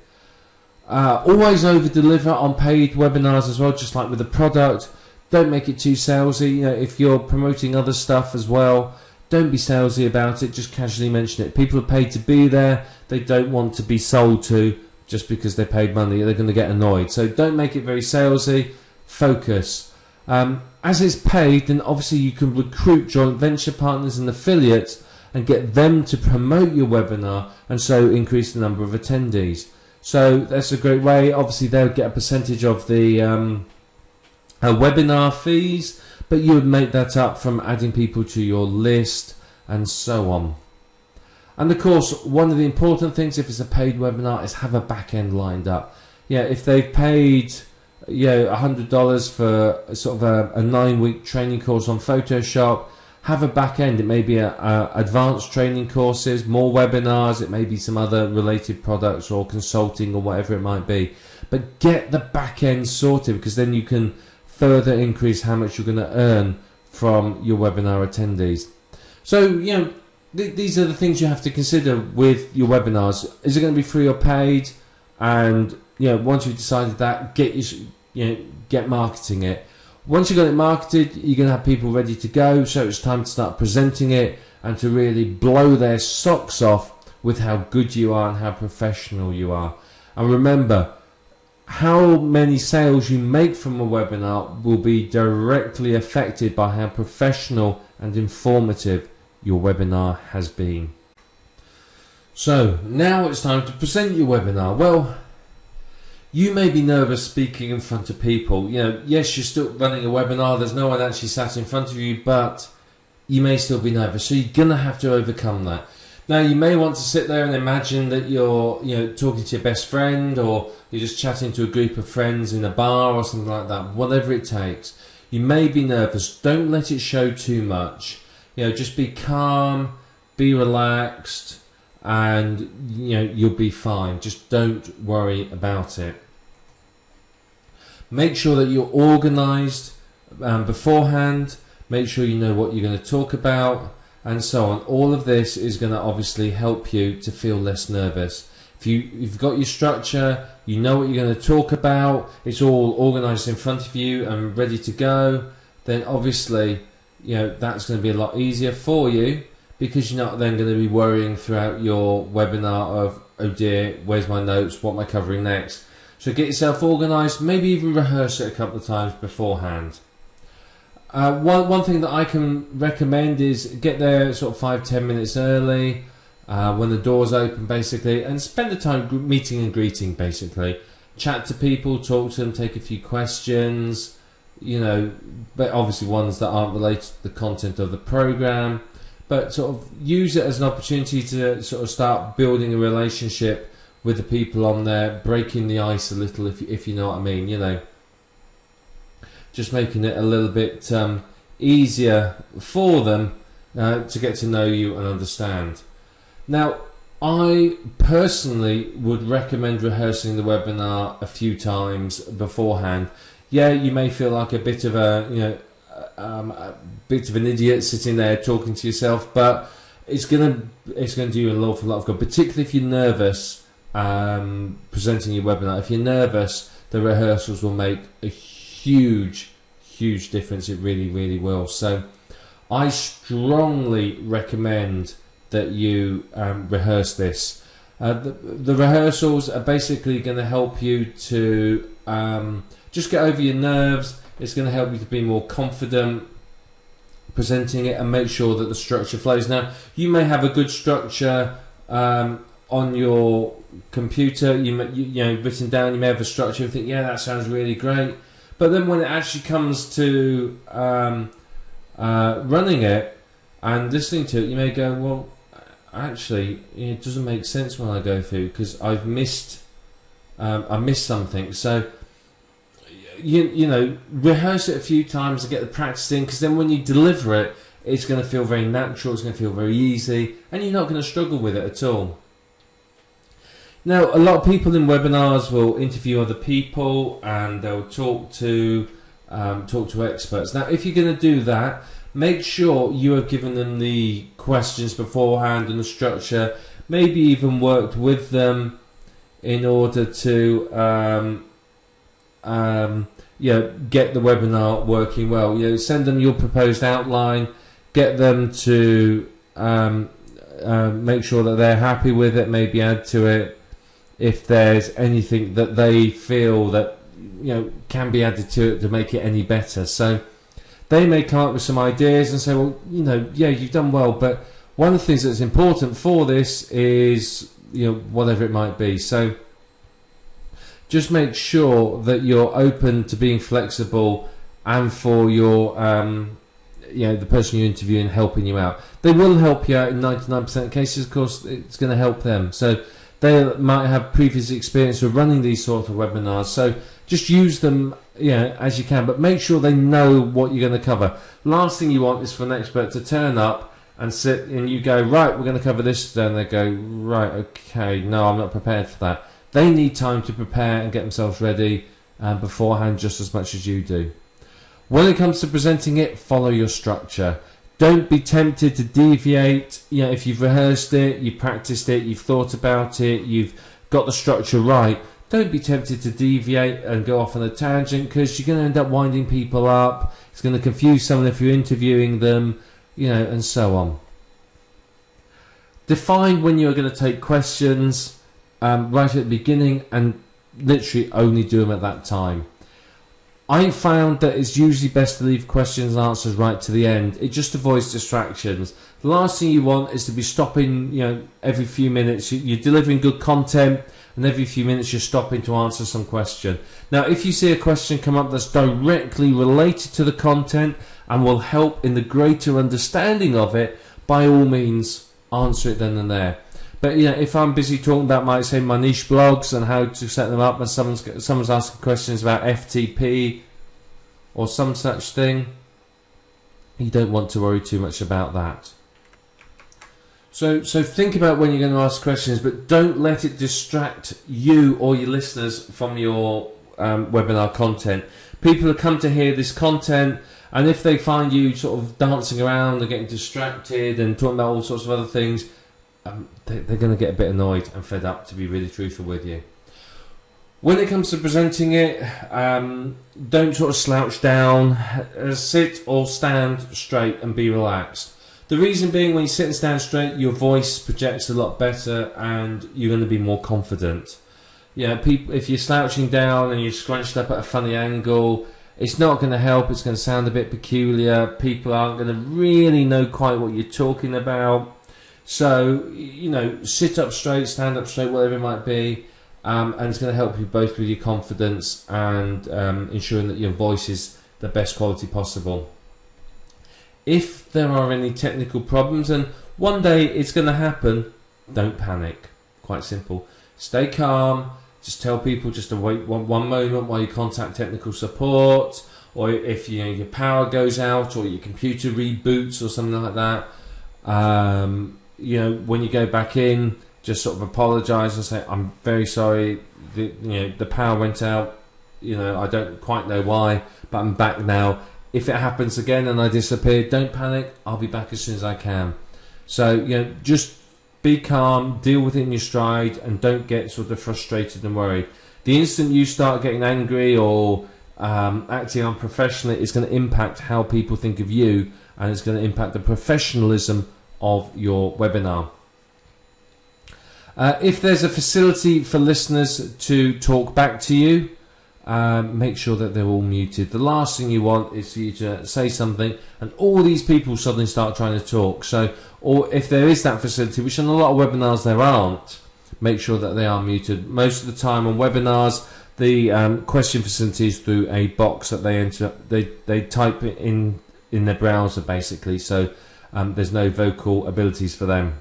Always over-deliver on paid webinars as well, just like with the product. Don't make it too salesy. If you're promoting other stuff as well, don't be salesy about it. Just casually mention it. People are paid to be there. They don't want to be sold to just because they paid money. They're going to get annoyed. So don't make it very salesy. Focus. As it's paid, then obviously you can recruit joint venture partners and affiliates and get them to promote your webinar and so increase the number of attendees. So that's a great way. Obviously they'll get a percentage of the webinar fees, but you would make that up from adding people to your list and so on. And of course, one of the important things if it's a paid webinar is have a back end lined up. If they've paid $100 for sort of a 9-week training course on Photoshop, have a back end. It may be advanced training courses, more webinars, it may be some other related products or consulting or whatever it might be. But get the back end sorted, because then you can further increase how much you're going to earn from your webinar attendees. So, these are the things you have to consider with your webinars. Is it going to be free or paid? And once you've decided that, get marketing it. Once you've got it marketed, you're going to have people ready to go, so it's time to start presenting it and to really blow their socks off with how good you are and how professional you are. And remember, how many sales you make from a webinar will be directly affected by how professional and informative your webinar has been. So now it's time to present your webinar. Well, you may be nervous speaking in front of people. Yes, you're still running a webinar, there's no one actually sat in front of you, but you may still be nervous, so you're going to have to overcome that. Now, you may want to sit there and imagine that you're talking to your best friend, or you're just chatting to a group of friends in a bar or something like that, whatever it takes. You may be nervous, don't let it show too much. Just be calm, be relaxed, and you'll be fine. Just don't worry about it. Make sure that you're organized beforehand. Make sure you know what you're going to talk about and so on. All of this is going to obviously help you to feel less nervous. If you've got your structure, you know what you're going to talk about, it's all organized in front of you and ready to go, then obviously that's going to be a lot easier for you, because you're not then going to be worrying throughout your webinar of, oh dear, where's my notes, what am I covering next? So get yourself organised, maybe even rehearse it a couple of times beforehand. One thing that I can recommend is get there sort of 5-10 minutes early, when the doors open basically, and spend the time meeting and greeting basically. Chat to people, talk to them, take a few questions, but obviously ones that aren't related to the content of the program. But sort of use it as an opportunity to sort of start building a relationship with the people on there, breaking the ice a little, if you know what I mean, just making it a little bit easier for them to get to know you and understand. Now, I personally would recommend rehearsing the webinar a few times beforehand. Yeah, you may feel like a bit of an idiot sitting there talking to yourself, but it's gonna do you an awful lot of good, particularly if you're nervous presenting your webinar. If you're nervous, the rehearsals will make a huge difference. It really will. So I strongly recommend that you rehearse this. The rehearsals are basically going to help you to just get over your nerves. It's going to help you to be more confident presenting it and make sure that the structure flows. Now, you may have a good structure on your computer, you know, written down, you may have a structure and think, yeah, that sounds really great. But then when it actually comes to running it and listening to it, you may go, well, actually, it doesn't make sense when I go through because I've missed something. So, you know, rehearse it a few times to get the practice in, because then when you deliver it, it's going to feel very natural, it's going to feel very easy, and you're not going to struggle with it at all. Now, a lot of people in webinars will interview other people and they'll talk to experts. Now, if you're going to do that, make sure you have given them the questions beforehand and the structure, maybe even worked with them in order to get the webinar working well. You know, send them your proposed outline, get them to make sure that they're happy with it, maybe add to it if there's anything that they feel that, you know, can be added to it to make it any better. So they may come up with some ideas and say, well, you know, yeah, you've done well, but one of the things that's important for this is, you know, whatever it might be. So just make sure that you're open to being flexible and for your, you know, the person you're interviewing helping you out. They will help you out in 99% of cases. Of course, it's going to help them. So they might have previous experience of running these sort of webinars. So just use them, you know, as you can, but make sure they know what you're going to cover. Last thing you want is for an expert to turn up and sit and you go, right, we're going to cover this today, and they go, right, okay, no, I'm not prepared for that. They need time to prepare and get themselves ready beforehand just as much as you do. When it comes to presenting it, follow your structure. Don't be tempted to deviate. You know, if you've rehearsed it, you've practiced it, you've thought about it, you've got the structure right, don't be tempted to deviate and go off on a tangent, because you're going to end up winding people up. It's going to confuse someone if you're interviewing them, you know, and so on. Define when you're going to take questions right at the beginning and literally only do them at that time. I found that it's usually best to leave questions and answers right to the end. It just avoids distractions. The last thing you want is to be stopping, you know, every few minutes. You're delivering good content, and every few minutes you're stopping to answer some question. Now, if you see a question come up that's directly related to the content and will help in the greater understanding of it, by all means, answer it then and there. But, you know, if I'm busy talking about, might say, my niche blogs and how to set them up, and someone's asking questions about FTP or some such thing, you don't want to worry too much about that. So think about when you're going to ask questions, but don't let it distract you or your listeners from your webinar content. People have come to hear this content, and if they find you sort of dancing around and getting distracted and talking about all sorts of other things, they're going to get a bit annoyed and fed up, to be really truthful with you. When it comes to presenting it, don't sort of slouch down. Sit or stand straight and be relaxed. The reason being, when you sit and stand straight, your voice projects a lot better and you're going to be more confident. You know, if you're slouching down and you're scrunched up at a funny angle, it's not going to help. It's going to sound a bit peculiar. People aren't going to really know quite what you're talking about. So, you know, sit up straight, stand up straight, whatever it might be, and it's going to help you both with your confidence and ensuring that your voice is the best quality possible. If there are any technical problems, and one day it's going to happen, don't panic. Quite simple. Stay calm. Just tell people just to wait one moment while you contact technical support, or if your power goes out or your computer reboots or something like that. When you go back in, just sort of apologise and say, I'm very sorry, the power went out, I don't quite know why, but I'm back now. If it happens again and I disappear, don't panic, I'll be back as soon as I can. So, just be calm, deal with it in your stride, and don't get sort of frustrated and worried. The instant you start getting angry or acting unprofessionally, it's going to impact how people think of you, and it's going to impact the professionalism of your webinar. If there's a facility for listeners to talk back to you, make sure that they're all muted. The last thing you want is for you to say something and all these people suddenly start trying to talk. So, or if there is that facility, which in a lot of webinars there aren't, make sure that they are muted. Most of the time on webinars, the question facility is through a box that they enter. They type it in their browser basically. So there's no vocal abilities for them.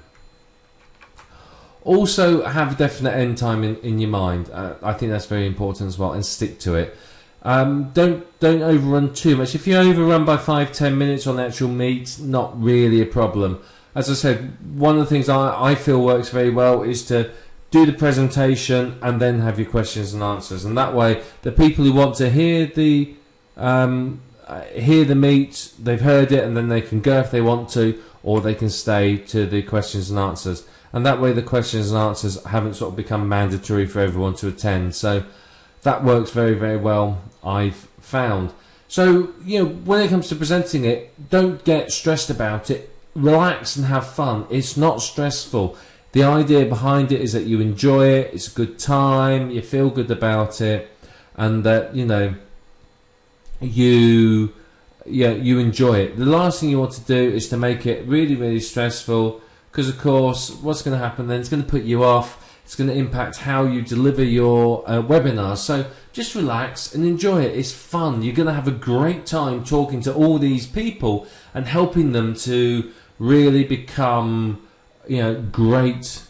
Also have a definite end time in your mind. I think that's very important as well, and stick to it. Don't overrun too much. If you overrun by 5-10 minutes on the actual meet, not really a problem. As I said, one of the things I feel works very well is to do the presentation and then have your questions and answers, and that way the people who want to hear the meet, they've heard it, and then they can go if they want to, or they can stay to the questions and answers. And that way the questions and answers haven't sort of become mandatory for everyone to attend. So that works very, very well, I've found. So, when it comes to presenting it, don't get stressed about it. Relax and have fun. It's not stressful. The idea behind it is that you enjoy it, it's a good time, you feel good about it, and that, you enjoy it. The last thing you want to do is to make it really, really stressful, because of course what's going to happen then, it's going to put you off, it's going to impact how you deliver your webinar. So just relax and enjoy it. It's fun. You're going to have a great time talking to all these people and helping them to really become great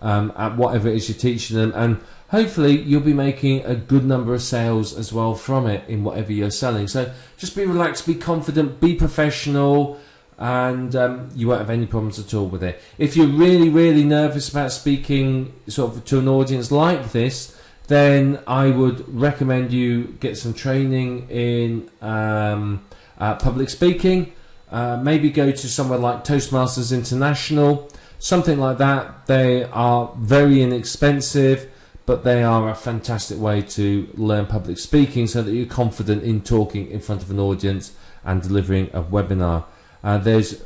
at whatever it is you're teaching them, and hopefully you'll be making a good number of sales as well from it in whatever you're selling. So just be relaxed, be confident, be professional, and you won't have any problems at all with it. If you're really, really nervous about speaking sort of to an audience like this, then I would recommend you get some training in public speaking. Maybe go to somewhere like Toastmasters International, something like that. They are very inexpensive, but they are a fantastic way to learn public speaking so that you're confident in talking in front of an audience and delivering a webinar. There's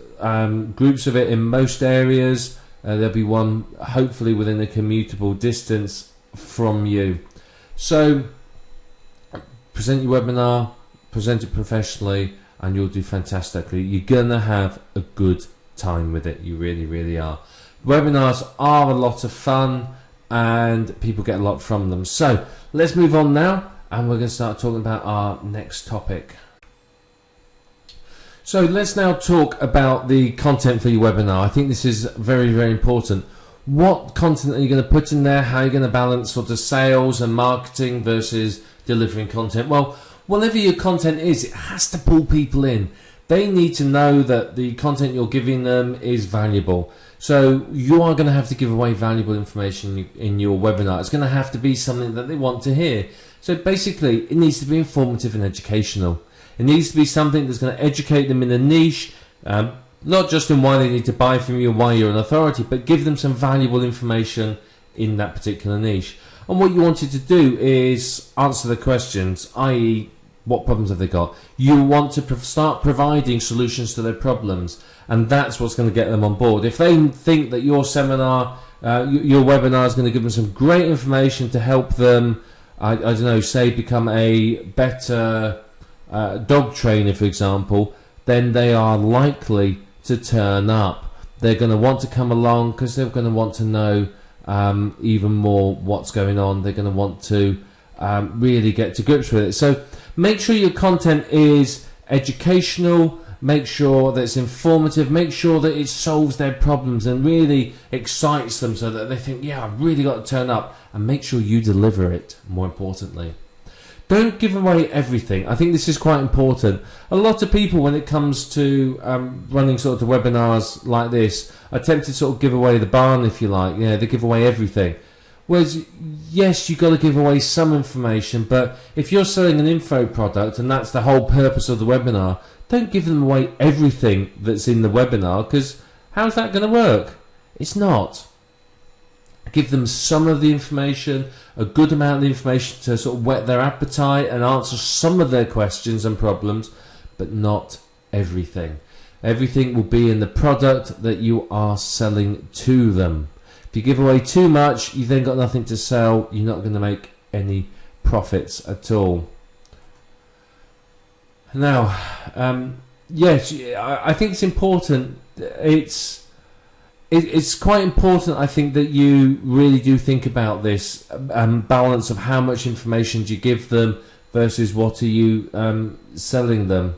groups of it in most areas. There'll be one hopefully within a commutable distance from you. So present your webinar, present it professionally, and you'll do fantastically. You're gonna have a good time with it. You really, really are. Webinars are a lot of fun and people get a lot from them. So let's move on now, and we're going to start talking about our next topic. So let's now talk about the content for your webinar. I think this is very, very important. What content are you going to put in there? How are you going to balance sort of sales and marketing versus delivering content? Well, whatever your content is, it has to pull people in. They need to know that the content you're giving them is valuable. So you are going to have to give away valuable information in your webinar. It's going to have to be something that they want to hear. So basically, it needs to be informative and educational. It needs to be something that's going to educate them in a niche, not just in why they need to buy from you and why you're an authority, but give them some valuable information in that particular niche. And what you wanted to do is answer the questions, i.e., what problems have they got? You want to start providing solutions to their problems, and that's what's going to get them on board. If they think that your seminar, your webinar is going to give them some great information to help them, I don't know, say become a better dog trainer, for example, then they are likely to turn up. They're going to want to come along because they're going to want to know even more what's going on. They're going to want to really get to grips with it. So make sure your content is educational, make sure that it's informative, make sure that it solves their problems and really excites them so that they think, yeah, I've really got to turn up, and make sure you deliver it, more importantly. Don't give away everything. I think this is quite important. A lot of people, when it comes to running sort of webinars like this, are tempted to sort of give away the barn, if you like. Yeah, they give away everything. Whereas, yes, you've got to give away some information, but if you're selling an info product and that's the whole purpose of the webinar, don't give them away everything that's in the webinar, because how's that going to work? It's not. Give them some of the information, a good amount of the information to sort of whet their appetite and answer some of their questions and problems, but not everything. Everything will be in the product that you are selling to them. If you give away too much, you've then got nothing to sell. You're not going to make any profits at all. Now, yes, I think it's important. It's quite important, I think, that you really do think about this balance of how much information do you give them versus what are you selling them.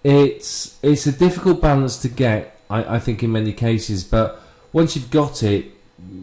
It's a difficult balance to get, I think, in many cases, but once you've got it,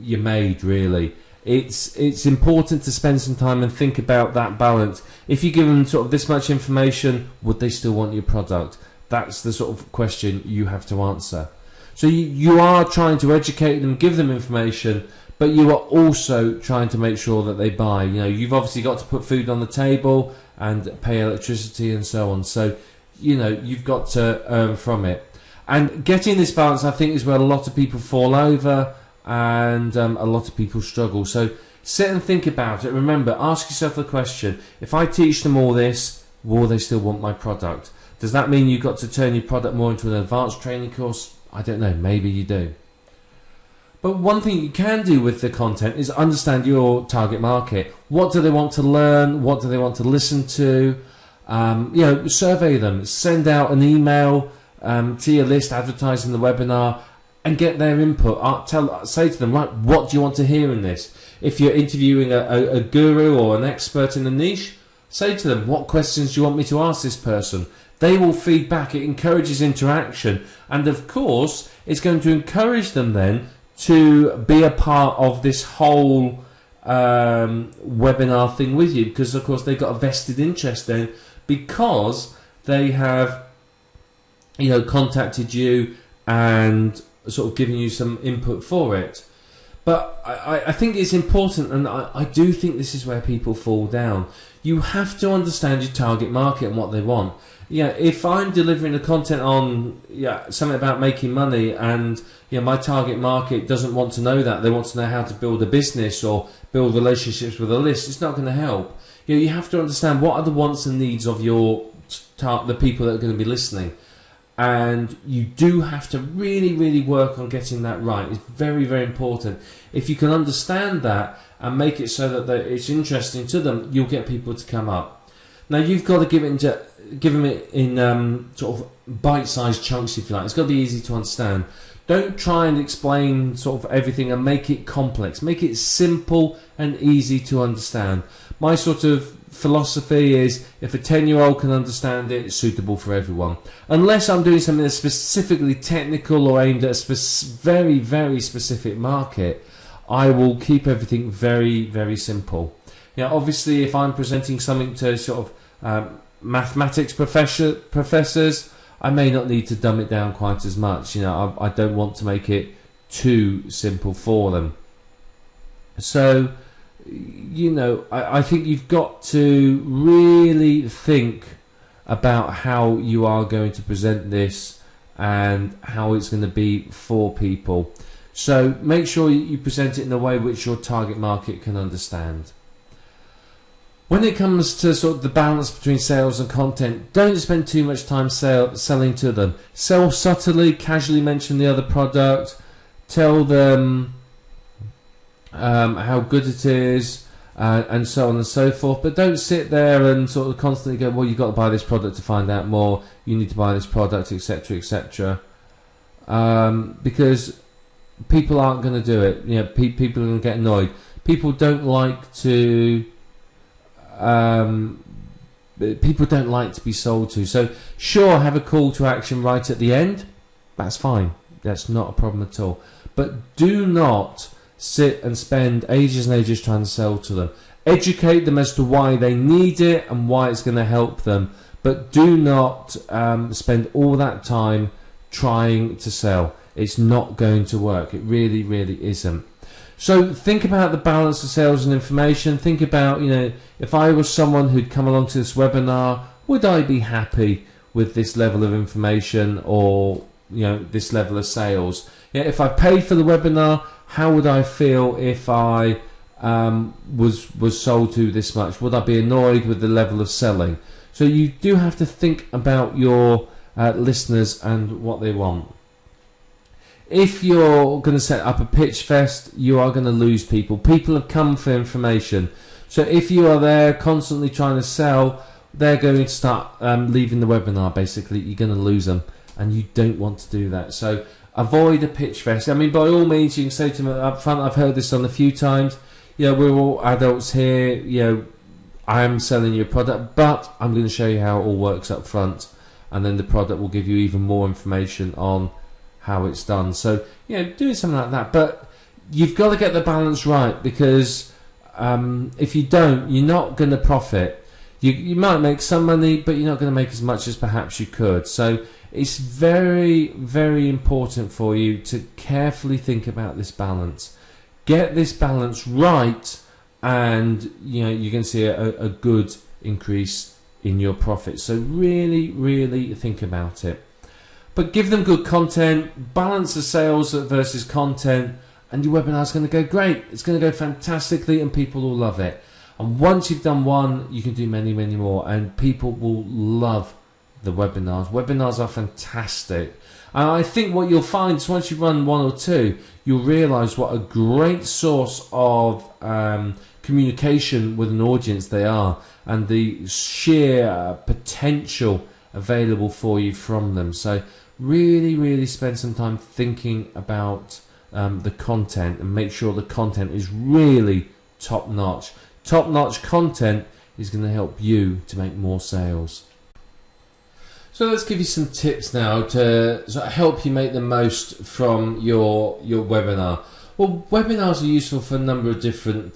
you're made, really. It's important to spend some time and think about that balance. If you give them sort of this much information, would they still want your product? That's the sort of question you have to answer. So you are trying to educate them, give them information, but you are also trying to make sure that they buy. You know, you've obviously got to put food on the table and pay electricity and so on. So, you know, you've got to earn from it. And getting this balance, I think, is where a lot of people fall over and a lot of people struggle. So sit and think about it. Remember, ask yourself the question, if I teach them all this, will they still want my product? Does that mean you've got to turn your product more into an advanced training course? I don't know, maybe you do. But one thing you can do with the content is understand your target market. What do they want to learn? What do they want to listen to? You know, survey them. Send out an email to your list advertising the webinar and get their input. Say to them, right, what do you want to hear in this? If you're interviewing a guru or an expert in a niche, say to them, what questions do you want me to ask this person? They will feed back. It encourages interaction. And of course, it's going to encourage them then to be a part of this whole webinar thing with you, because of course they've got a vested interest then, because they have, you know, contacted you and sort of giving you some input for it. But I think it's important, and I do think this is where people fall down. You have to understand your target market and what they want. Yeah, if I'm delivering the content on something about making money, and my target market doesn't want to know that, they want to know how to build a business or build relationships with a list, it's not going to help. You have to understand what are the wants and needs of the people that are going to be listening, and you do have to really, really work on getting that right. It's very, very important. If you can understand that and make it so that it's interesting to them, you'll get people to come up. Now you've got to give them it in sort of bite-sized chunks, if you like. It's got to be easy to understand. Don't try and explain sort of everything and make it complex. Make it simple and easy to understand. My sort of philosophy is, if a 10-year-old can understand it, it's suitable for everyone. Unless I'm doing something that's specifically technical or aimed at a very, very specific market, I will keep everything very, very simple. Obviously, if I'm presenting something to sort of mathematics professors, I may not need to dumb it down quite as much. I don't want to make it too simple for them. So, I think you've got to really think about how you are going to present this and how it's going to be for people. So make sure you present it in a way which your target market can understand. When it comes to sort of the balance between sales and content, don't spend too much time selling to them. Sell subtly, casually mention the other product, tell them how good it is, and so on and so forth. But don't sit there and sort of constantly go, well, you've got to buy this product to find out more, you need to buy this product, etc., etc. Because people aren't going to do it. People are going to get annoyed. People don't like to... people don't like to be sold to. So sure, have a call to action right at the end. That's fine. That's not a problem at all. But do not sit and spend ages and ages trying to sell to them. Educate them as to why they need it and why it's going to help them. But do not spend all that time trying to sell. It's not going to work. It really, really isn't. So think about the balance of sales and information. Think about, if I was someone who'd come along to this webinar, would I be happy with this level of information or, this level of sales? If I paid for the webinar, how would I feel if I was sold to this much? Would I be annoyed with the level of selling? So you do have to think about your listeners and what they want. if you're going to set up a pitch fest, you are going to lose people. People have come for information. So if you are there constantly trying to sell, they're going to start leaving the webinar, basically. You're going to lose them, and you don't want to do that. So avoid a pitch fest. I mean, by all means, you can say to them up front, I've heard this on a few times, we're all adults here, I am selling you a product, but I'm going to show you how it all works up front, and then the product will give you even more information on how it's done. So, doing something like that. But you've got to get the balance right, because if you don't, you're not going to profit. You might make some money, but you're not going to make as much as perhaps you could. So it's very, very important for you to carefully think about this balance. Get this balance right, and you're going to see a good increase in your profits. So really, really think about it. But give them good content, balance the sales versus content, and your webinar is going to go great. It's going to go fantastically, and people will love it. And once you've done one, you can do many, many more, and people will love the webinars. Webinars are fantastic. And I think what you'll find is once you run one or two, you'll realise what a great source of communication with an audience they are, and the sheer potential available for you from them. So really, really spend some time thinking about the content, and make sure the content is really top-notch. Top-notch content is going to help you to make more sales. So let's give you some tips now to sort of help you make the most from your webinar. Well, webinars are useful for a number of different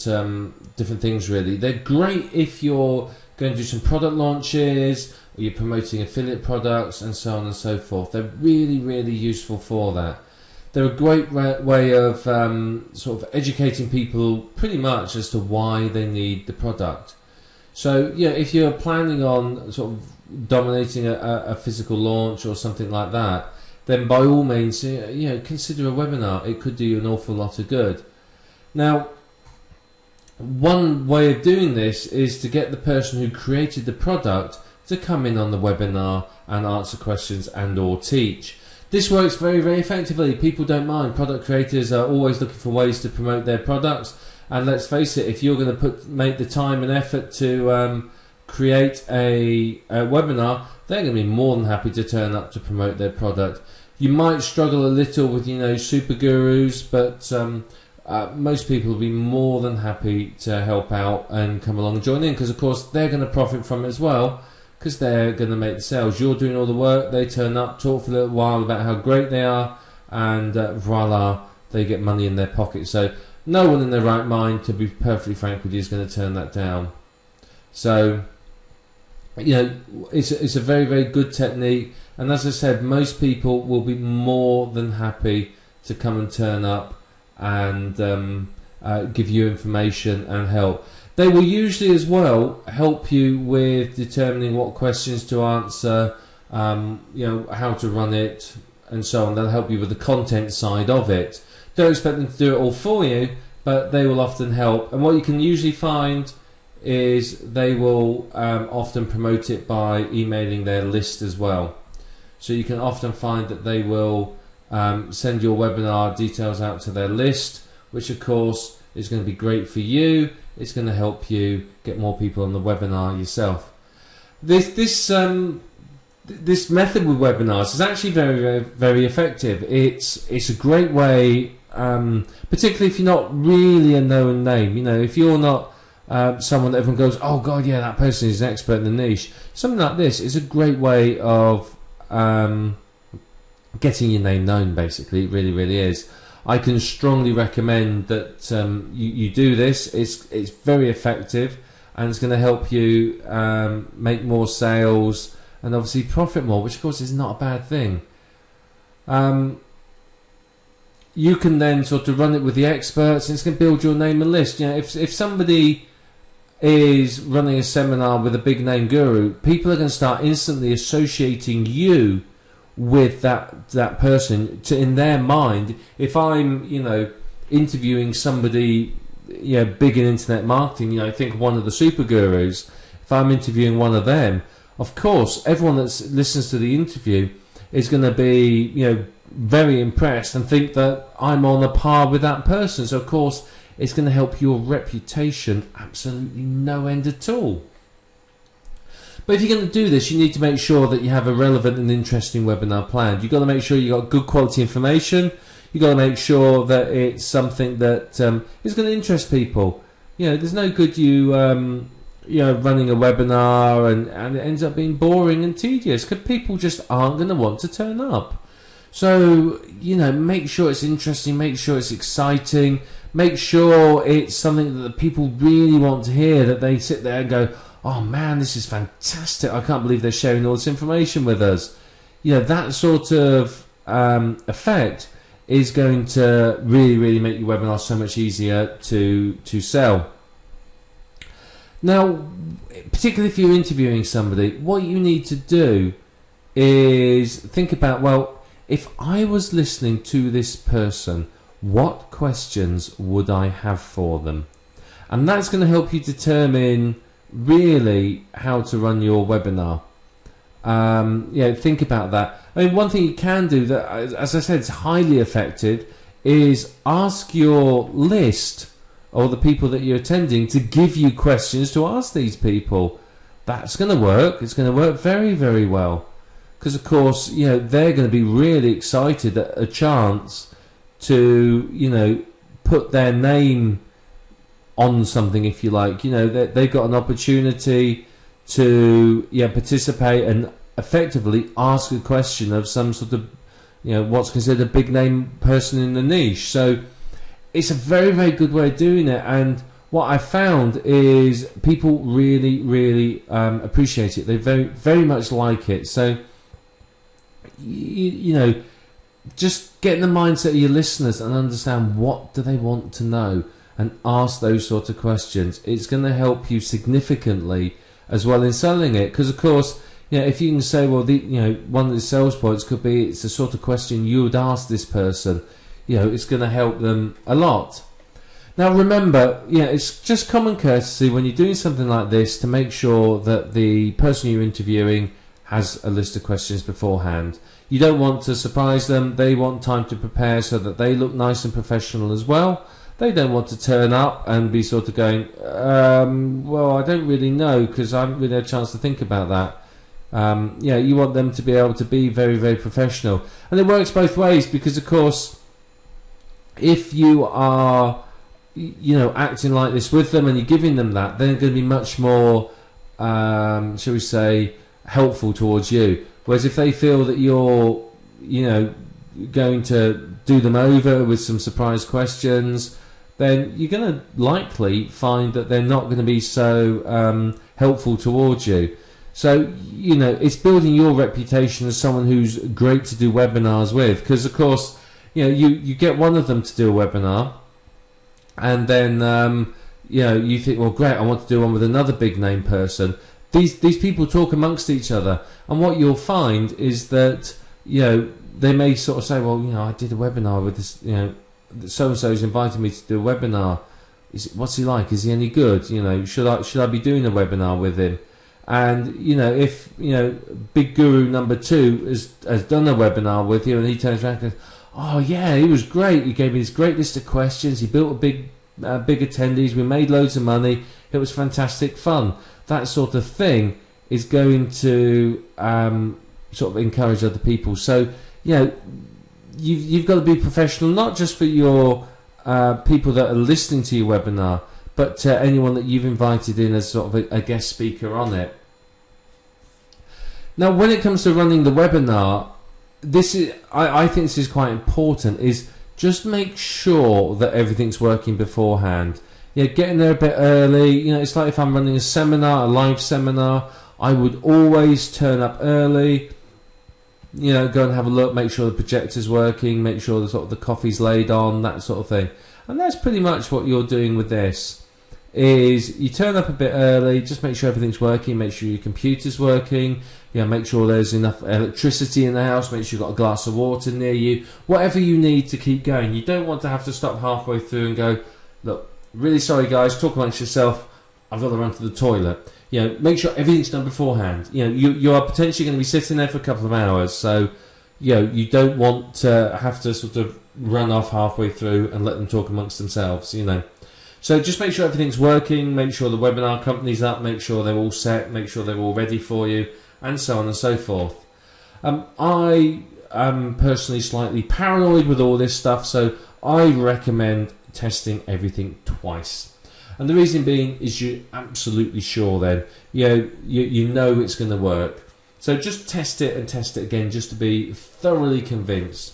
things, really. They're great if you're going to do some product launches, or you're promoting affiliate products, and so on and so forth. They're really, really useful for that. They're a great way of sort of educating people pretty much as to why they need the product. So if you're planning on sort of dominating a physical launch or something like that, then by all means, consider a webinar. It could do you an awful lot of good. Now, one way of doing this is to get the person who created the product to come in on the webinar and answer questions and or teach. This works very, very effectively. People don't mind. Product creators are always looking for ways to promote their products. And let's face it, if you're going to make the time and effort to create a webinar, they're going to be more than happy to turn up to promote their product. You might struggle a little with, super gurus, but most people will be more than happy to help out and come along and join in, because of course they're going to profit from it as well, because they're going to make the sales. You're doing all the work, they turn up, talk for a little while about how great they are, and voila, they get money in their pocket. So no one in their right mind, to be perfectly frank with you, is going to turn that down. So it's a very, very good technique, and as I said, most people will be more than happy to come and turn up and give you information and help. They will usually as well help you with determining what questions to answer, how to run it, and so on. They'll help you with the content side of it. Don't expect them to do it all for you, but they will often help. And what you can usually find is they will often promote it by emailing their list as well. So you can often find that they will send your webinar details out to their list, which of course is going to be great for you. It's going to help you get more people on the webinar yourself. This method with webinars is actually very, very, very effective. It's a great way, particularly if you're not really a known name. If you're not someone that everyone goes, oh god, yeah, that person is an expert in the niche. Something like this is a great way of getting your name known. Basically, it really, really is. I can strongly recommend that you do this. It's very effective, and it's going to help you make more sales and obviously profit more, which of course is not a bad thing. You can then sort of run it with the experts, and it's going to build your name and list. If somebody is running a seminar with a big name guru, people are going to start instantly associating you with that person. In their mind, if I'm interviewing somebody big in internet marketing, I think one of the super gurus, if I'm interviewing one of them, of course everyone that listens to the interview is going to be very impressed and think that I'm on a par with that person. So of course it's going to help your reputation absolutely no end at all. But if you're going to do this, you need to make sure that you have a relevant and interesting webinar planned. You've got to make sure you've got good quality information. You've got to make sure that it's something that is going to interest people. There's no good you running a webinar and it ends up being boring and tedious because people just aren't going to want to turn up. So, make sure it's interesting, make sure it's exciting, make sure it's something that the people really want to hear, that they sit there and go, oh man, this is fantastic, I can't believe they're sharing all this information with us. That sort of effect is going to really, really make your webinar so much easier to sell. Now, particularly if you're interviewing somebody, what you need to do is think about, well, if I was listening to this person, what questions would I have for them? And that's going to help you determine really how to run your webinar. Think about that. I mean, one thing you can do that, as I said, is highly effective, is ask your list or the people that you're attending to give you questions to ask these people. That's going to work. It's going to work very, very well. Because, of course, they're going to be really excited at a chance to, put their name on something, if you like. They've got an opportunity to participate and effectively ask a question of some sort of, what's considered a big name person in the niche. So it's a very, very good way of doing it. And what I found is people really, really appreciate it. They very, very much like it. So, just get in the mindset of your listeners and understand what do they want to know and ask those sort of questions. It's going to help you significantly as well in selling it, because of course, if you can say, well, one of the sales points could be it's the sort of question you would ask this person, it's going to help them a lot. Now remember, it's just common courtesy when you're doing something like this to make sure that the person you're interviewing has a list of questions beforehand. You don't want to surprise them. They want time to prepare so that they look nice and professional as well. They don't want to turn up and be sort of going, well, I don't really know because I haven't really had a chance to think about that. You want them to be able to be very, very professional. And it works both ways because, of course, if you are, acting like this with them and you're giving them that, then they're going to be much more, shall we say, helpful towards you. Whereas if they feel that you're, going to do them over with some surprise questions, then you're going to likely find that they're not going to be so helpful towards you. So, it's building your reputation as someone who's great to do webinars with. Because, of course, you get one of them to do a webinar, and then, you think, well, great, I want to do one with another big name person. These people talk amongst each other, and what you'll find is that they may sort of say, well, I did a webinar with this, so and so's invited me to do a webinar. What's he like? Is he any good? Should I be doing a webinar with him? And if big guru number 2 has done a webinar with you, and he turns around and goes, oh yeah, he was great. He gave me this great list of questions. He built a big attendees. We made loads of money. It was fantastic fun. That sort of thing is going to sort of encourage other people. So, you've got to be professional, not just for your people that are listening to your webinar, but to anyone that you've invited in as sort of a guest speaker on it. Now, when it comes to running the webinar, I think this is quite important, is just make sure that everything's working beforehand. Get in there a bit early. It's like if I'm running a seminar, a live seminar, I would always turn up early. Go and have a look, make sure the projector's working, make sure the coffee's laid on, that sort of thing. And that's pretty much what you're doing with this. Is you turn up a bit early, just make sure everything's working, make sure your computer's working, make sure there's enough electricity in the house, make sure you've got a glass of water near you, whatever you need to keep going. You don't want to have to stop halfway through and go, look, really sorry guys, talk amongst yourself, I've got to run to the toilet. Make sure everything's done beforehand. You are potentially going to be sitting there for a couple of hours, so you don't want to have to sort of run off halfway through and let them talk amongst themselves. So just make sure everything's working, make sure the webinar company's up, make sure they're all set, make sure they're all ready for you, and so on and so forth. I am personally slightly paranoid with all this stuff, so I recommend testing everything twice. And the reason being is you're absolutely sure then, you know it's going to work. So just test it and test it again just to be thoroughly convinced.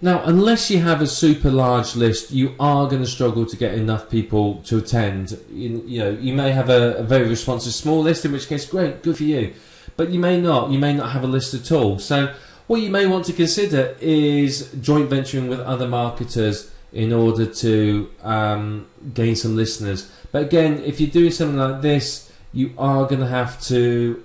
Now, unless you have a super large list, you are going to struggle to get enough people to attend. You may have a very responsive small list, in which case, great, good for you. But you may not. You may not have a list at all. So what you may want to consider is joint venturing with other marketers in order to gain some listeners. But again, if you're doing something like this, you are going to have to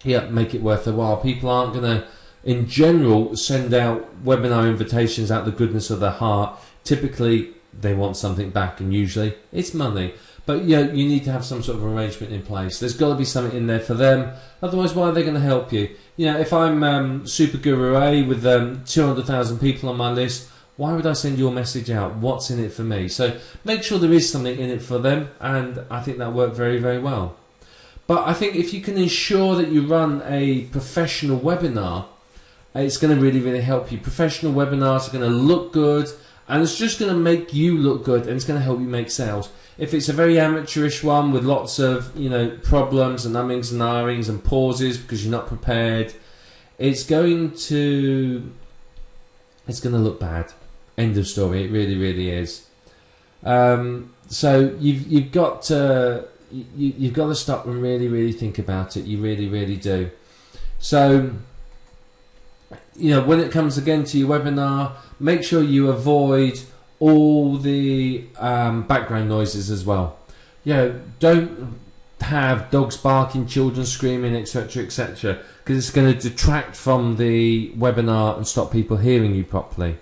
make it worth the while. People aren't going to, in general, send out webinar invitations out of the goodness of their heart. Typically, they want something back, and usually it's money. But you need to have some sort of arrangement in place. There's got to be something in there for them. Otherwise, why are they going to help you? If I'm Super Guru A with 200,000 people on my list, why would I send your message out? What's in it for me? So make sure there is something in it for them, and I think that worked very, very well. But I think if you can ensure that you run a professional webinar, it's going to really, really help you. Professional webinars are going to look good, and it's just going to make you look good, and it's going to help you make sales. If it's a very amateurish one with lots of problems and ummings and ahhings and pauses because you're not prepared, it's going to look bad. End of story. It really, really is. So you've got to stop and really, really think about it. You really, really do. So when it comes again to your webinar, make sure you avoid all the background noises as well. Don't have dogs barking, children screaming, etc., etc., because it's going to detract from the webinar and stop people hearing you properly.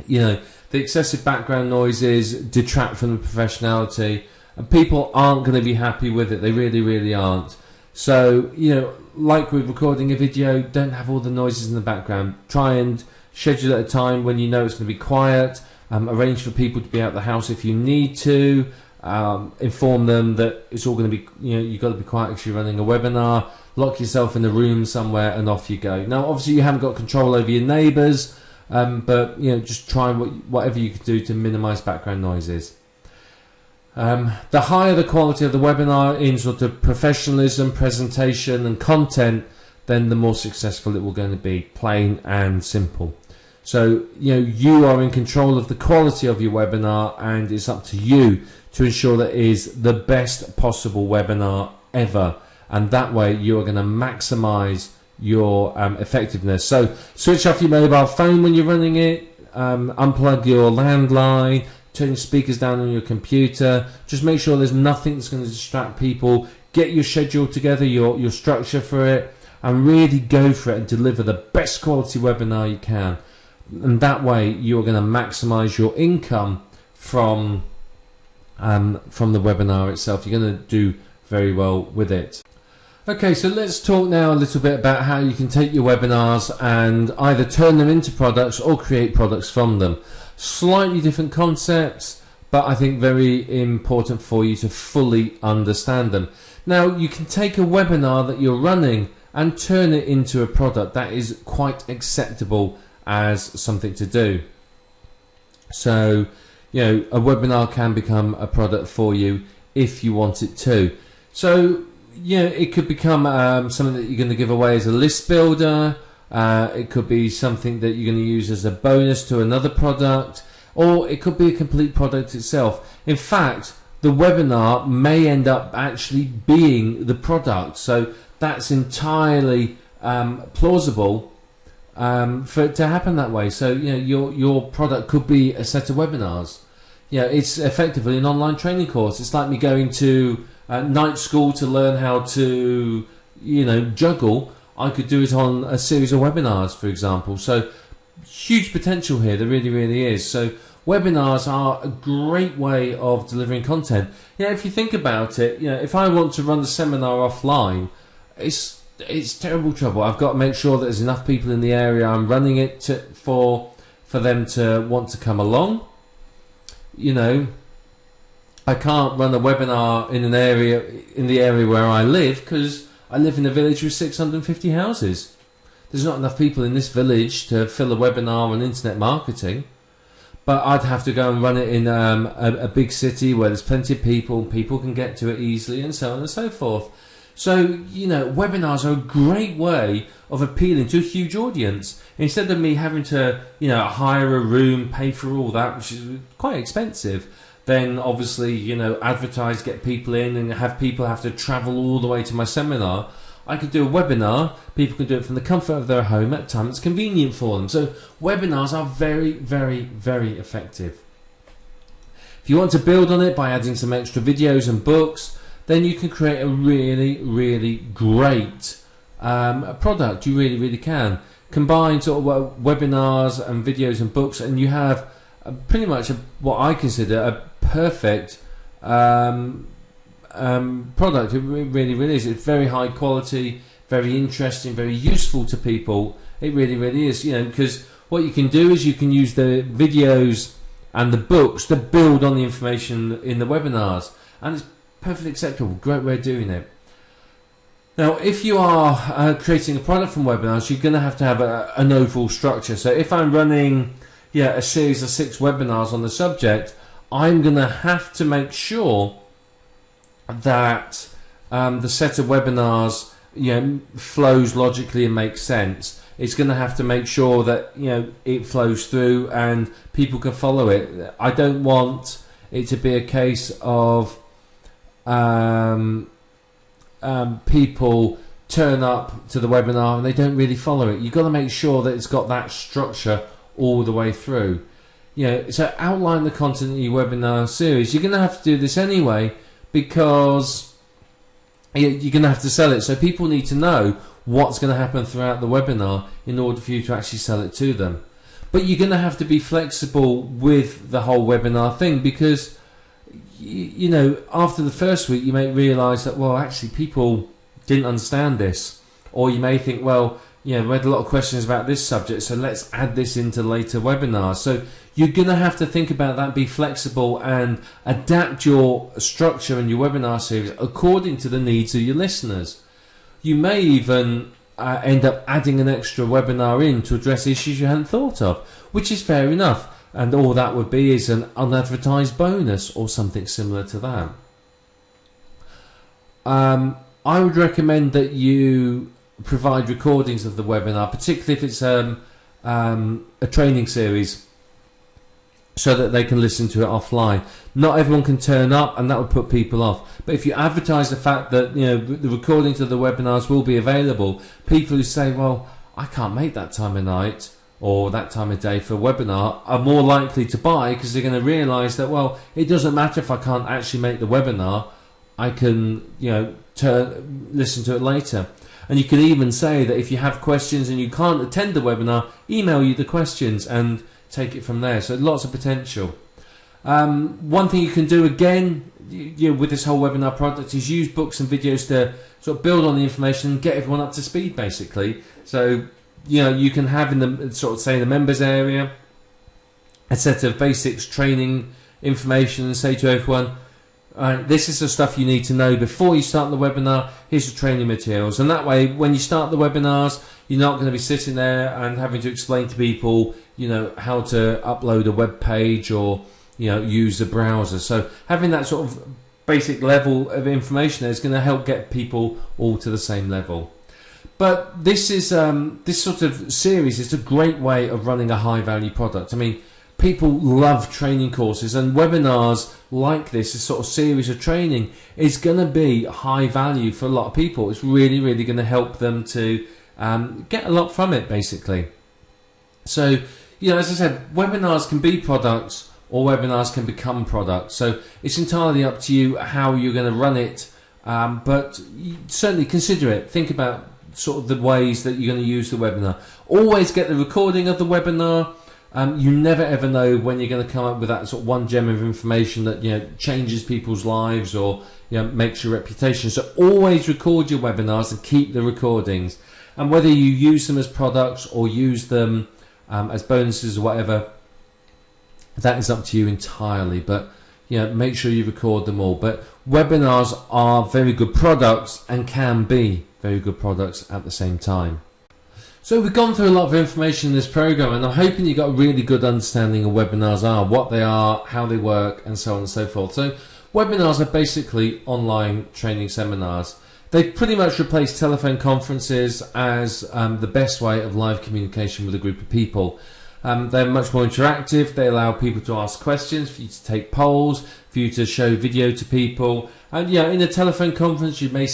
The excessive background noises detract from the professionality, and people aren't going to be happy with it. They really, really aren't. So, like with recording a video, don't have all the noises in the background. Try and schedule at a time when you know it's going to be quiet. Arrange for people to be out of the house if you need to. Inform them that it's all going to be, you've got to be quiet if you're running a webinar. Lock yourself in a room somewhere and off you go. Now, obviously, you haven't got control over your neighbours, but just try whatever you can do to minimise background noises. The higher the quality of the webinar in sort of professionalism, presentation and content, then the more successful it will going to be, plain and simple. So you are in control of the quality of your webinar, and it's up to you to ensure that it is the best possible webinar ever, and that way you are going to maximize your effectiveness. So switch off your mobile phone when you're running it, unplug your landline, turn your speakers down on your computer. Just make sure there's nothing that's going to distract people. Get your schedule together, your structure for it, and really go for it and deliver the best quality webinar you can. And that way you're going to maximize your income from the webinar itself. You're going to do very well with it. Okay, so let's talk now a little bit about how you can take your webinars and either turn them into products or create products from them. Slightly different concepts, but I think very important for you to fully understand them. Now, you can take a webinar that you're running and turn it into a product. That is quite acceptable as something to do. So, a webinar can become a product for you if you want it to. So, it could become something that you're going to give away as a list builder. It could be something that you're going to use as a bonus to another product, or it could be a complete product itself. In fact, the webinar may end up actually being the product. So that's entirely plausible for it to happen that way. So your product could be a set of webinars. It's effectively an online training course. It's like me going to night school to learn how to juggle. I could do it on a series of webinars, for example. So huge potential here. There really, really is. So webinars are a great way of delivering content. If you think about it, if I want to run the seminar offline, it's it's terrible trouble. I've got to make sure that there's enough people in the area I'm running it for them to want to come along. You know, I can't run a webinar in the area where I live, because I live in a village with 650 houses. There's not enough people in this village to fill a webinar on internet marketing. But I'd have to go and run it in a big city where there's plenty of people can get to it easily, and so on and so forth. So, you know, webinars are a great way of appealing to a huge audience. Instead of me having to, you know, hire a room, pay for all that, which is quite expensive, then obviously, you know, advertise, get people in, and have people have to travel all the way to my seminar. I could do a webinar. People can do it from the comfort of their home at a time that's convenient for them. So webinars are very, very, very effective. If you want to build on it by adding some extra videos and books, then you can create a really, really great product. You really, really can. Combine sort of webinars and videos and books, and you have pretty much what I consider a perfect product. It really, really is. It's very high quality, very interesting, very useful to people. It really, really is. You know, because what you can do is you can use the videos and the books to build on the information in the webinars, and it's perfectly acceptable. Great way of doing it. Now, if you are creating a product from webinars, you're going to have an overall structure. So if I'm running a series of 6 webinars on the subject, I'm going to have to make sure that the set of webinars, you know, flows logically and makes sense. It's going to have to make sure that, you know, it flows through and people can follow it. I don't want it to be a case of people turn up to the webinar and they don't really follow it. You've got to make sure that it's got that structure all the way through. You know, so outline the content in your webinar series. You're going to have to do this anyway, because you're going to have to sell it. So people need to know what's going to happen throughout the webinar in order for you to actually sell it to them. But you're going to have to be flexible with the whole webinar thing, because you know, after the first week you may realise that, well, actually people didn't understand this, or you may think, well, you know, we had a lot of questions about this subject, so let's add this into later webinars. So you're going to have to think about that, be flexible, and adapt your structure and your webinar series according to the needs of your listeners. You may even end up adding an extra webinar in to address issues you hadn't thought of, which is fair enough. And all that would be is an unadvertised bonus or something similar to that. I would recommend that you provide recordings of the webinar, particularly if it's a training series, so that they can listen to it offline. Not everyone can turn up, and that would put people off. But if you advertise the fact that, you know, the recordings of the webinars will be available, people who say, well, I can't make that time of night or that time of day for a webinar, are more likely to buy, because they're going to realise that, well, it doesn't matter if I can't actually make the webinar, I can, you know, listen to it later. And you can even say that if you have questions and you can't attend the webinar, email you the questions and take it from there. So lots of potential. One thing you can do again, with this whole webinar product, is use books and videos to sort of build on the information and get everyone up to speed, basically. So, you know, you can have in the sort of, say, the members area, a set of basics training information, and say to everyone, this is the stuff you need to know before you start the webinar. Here's the training materials. And that way, when you start the webinars, you're not going to be sitting there and having to explain to people, you know, how to upload a web page or, you know, use a browser. So having that sort of basic level of information is going to help get people all to the same level. But this is this sort of series is a great way of running a high value product. I mean, people love training courses, and webinars like this sort of series of training is going to be high value for a lot of people. It's really, really going to help them to get a lot from it, basically. So, you know, as I said, webinars can be products, or webinars can become products. So it's entirely up to you how you're going to run it, but certainly consider it. Think about sort of the ways that you're going to use the webinar. Always get the recording of the webinar. You never ever know when you're going to come up with that sort of one gem of information that changes people's lives or makes your reputation. So always record your webinars and keep the recordings. And whether you use them as products or use them as bonuses or whatever, that is up to you entirely. But make sure you record them all. But webinars are very good products and can be very good products at the same time. So we've gone through a lot of information in this program, and I'm hoping you got a really good understanding of webinars are, what they are, how they work, and so on and so forth. So webinars are basically online training seminars. They pretty much replace telephone conferences as the best way of live communication with a group of people. They're much more interactive. They allow people to ask questions, for you to take polls, for you to show video to people. And in a telephone conference, you may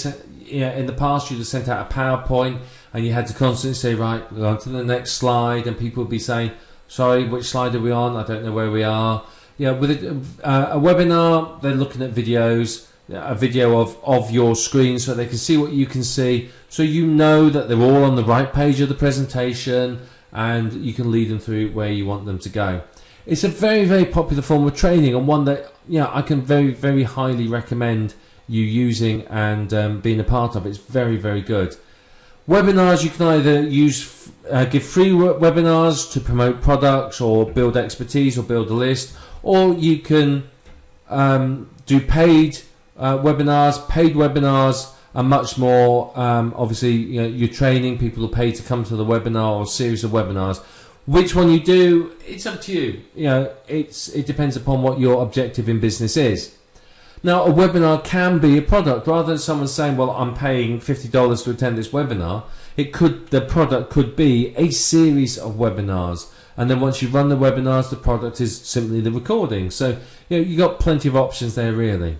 in the past you'd have sent out a PowerPoint, and you had to constantly say, right, we're on to the next slide, and people would be saying, sorry, which slide are we on? I don't know where we are. With a webinar, they're looking at videos, a video of your screen so they can see what you can see, so you know that they're all on the right page of the presentation, and you can lead them through where you want them to go. It's a very, very popular form of training, and one that I can very, very highly recommend you using and being a part of. It's very, very good. Webinars, you can either give free webinars to promote products or build expertise or build a list, or you can do paid webinars. Paid webinars are much more, obviously, you're training, people are paid to come to the webinar or series of webinars. Which one you do, it's up to you. It depends upon what your objective in business is. Now, a webinar can be a product. Rather than someone saying, well, I'm paying $50 to attend this webinar, the product could be a series of webinars. And then once you run the webinars, the product is simply the recording. So, you've got plenty of options there, really.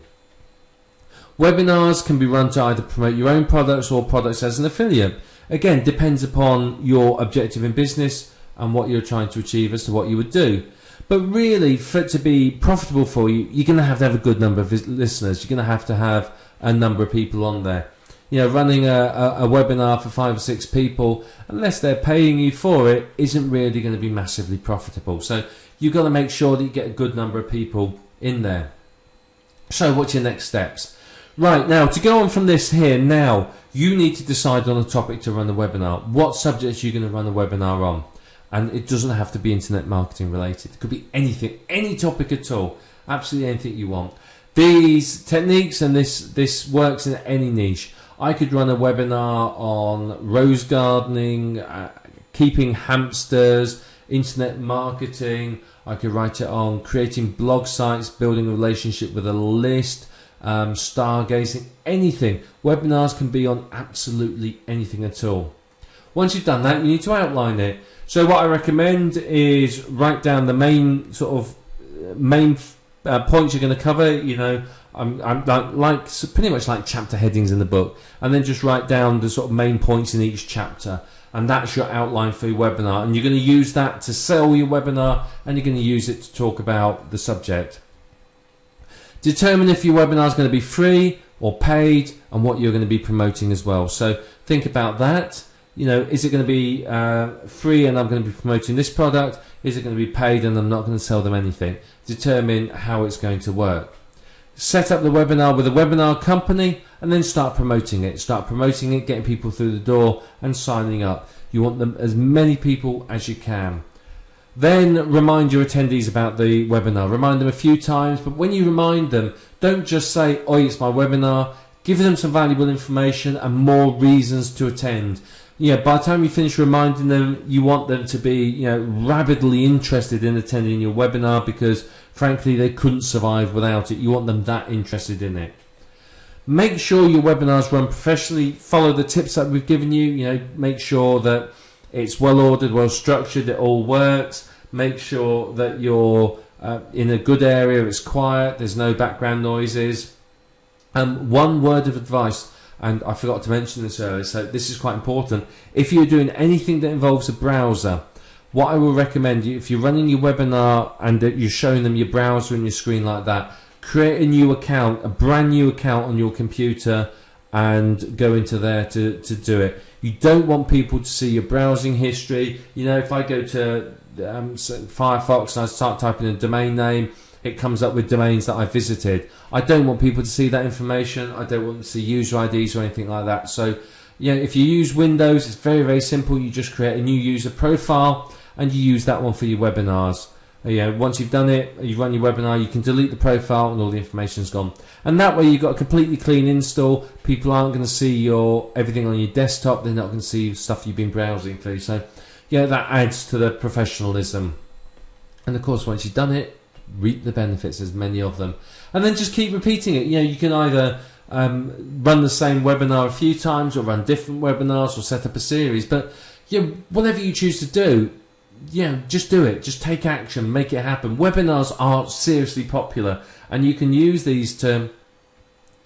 Webinars can be run to either promote your own products or products as an affiliate. Again, depends upon your objective in business and what you're trying to achieve as to what you would do. But really, for it to be profitable for you, you're going to have a good number of listeners. You're going to have a number of people on there. Running a webinar for 5 or 6 people, unless they're paying you for it, isn't really going to be massively profitable. So you've got to make sure that you get a good number of people in there. So what's your next steps? Right, now, to go on from this here, now, you need to decide on a topic to run the webinar. What subjects are you going to run the webinar on? And it doesn't have to be internet marketing related. It could be anything, any topic at all. Absolutely anything you want. These techniques and this works in any niche. I could run a webinar on rose gardening, keeping hamsters, internet marketing. I could write it on creating blog sites, building a relationship with a list, stargazing, anything. Webinars can be on absolutely anything at all. Once you've done that, you need to outline it. So what I recommend is write down the main points you're going to cover. I'm like pretty much like chapter headings in the book, and then just write down the sort of main points in each chapter, and that's your outline for your webinar. And you're going to use that to sell your webinar, and you're going to use it to talk about the subject. Determine if your webinar is going to be free or paid, and what you're going to be promoting as well. So think about that. Is it going to be free and I'm going to be promoting this product? Is it going to be paid and I'm not going to sell them anything? Determine how it's going to work. Set up the webinar with a webinar company and then start promoting it. Start promoting it, getting people through the door and signing up. You want them as many people as you can. Then remind your attendees about the webinar. Remind them a few times, but when you remind them, don't just say, "Oh, it's my webinar." Give them some valuable information and more reasons to attend. By the time you finish reminding them, you want them to be, rabidly interested in attending your webinar because, frankly, they couldn't survive without it. You want them that interested in it. Make sure your webinars run professionally. Follow the tips that we've given you. Make sure that it's well ordered, well structured, it all works. Make sure that you're in a good area, it's quiet, there's no background noises. One word of advice. And I forgot to mention this earlier, so this is quite important. If you're doing anything that involves a browser, what I will recommend you, if you're running your webinar and you're showing them your browser and your screen like that, create a new account, a brand new account on your computer and go into there to do it. You don't want people to see your browsing history. If I go to Firefox and I start typing a domain name, it comes up with domains that I visited. I don't want people to see that information. I don't want them to see user IDs or anything like that. So, if you use Windows, it's very, very simple. You just create a new user profile and you use that one for your webinars. Once you've done it, you run your webinar, you can delete the profile and all the information's gone. And that way you've got a completely clean install. People aren't going to see everything on your desktop. They're not going to see stuff you've been browsing through. So, that adds to the professionalism. And of course, once you've done it, reap the benefits. There's many of them. And then just keep repeating it. You can either run the same webinar a few times or run different webinars or set up a series. But whatever you choose to do, just do it. Just take action, make it happen. Webinars are seriously popular, and you can use these to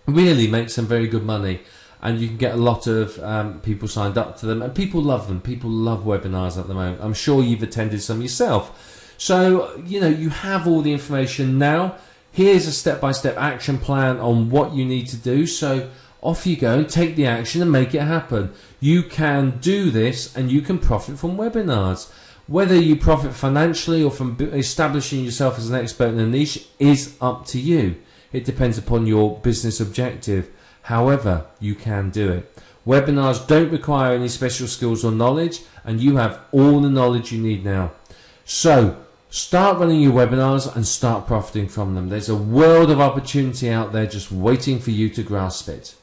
really make some very good money, and you can get a lot of people signed up to them, and people love them. People love webinars at the moment. I'm sure you've attended some yourself. So, you have all the information now. Here's a step-by-step action plan on what you need to do. So off you go and take the action and make it happen. You can do this and you can profit from webinars. Whether you profit financially or from establishing yourself as an expert in a niche is up to you. It depends upon your business objective. However, you can do it. Webinars don't require any special skills or knowledge, and you have all the knowledge you need now. So, start running your webinars and start profiting from them. There's a world of opportunity out there just waiting for you to grasp it.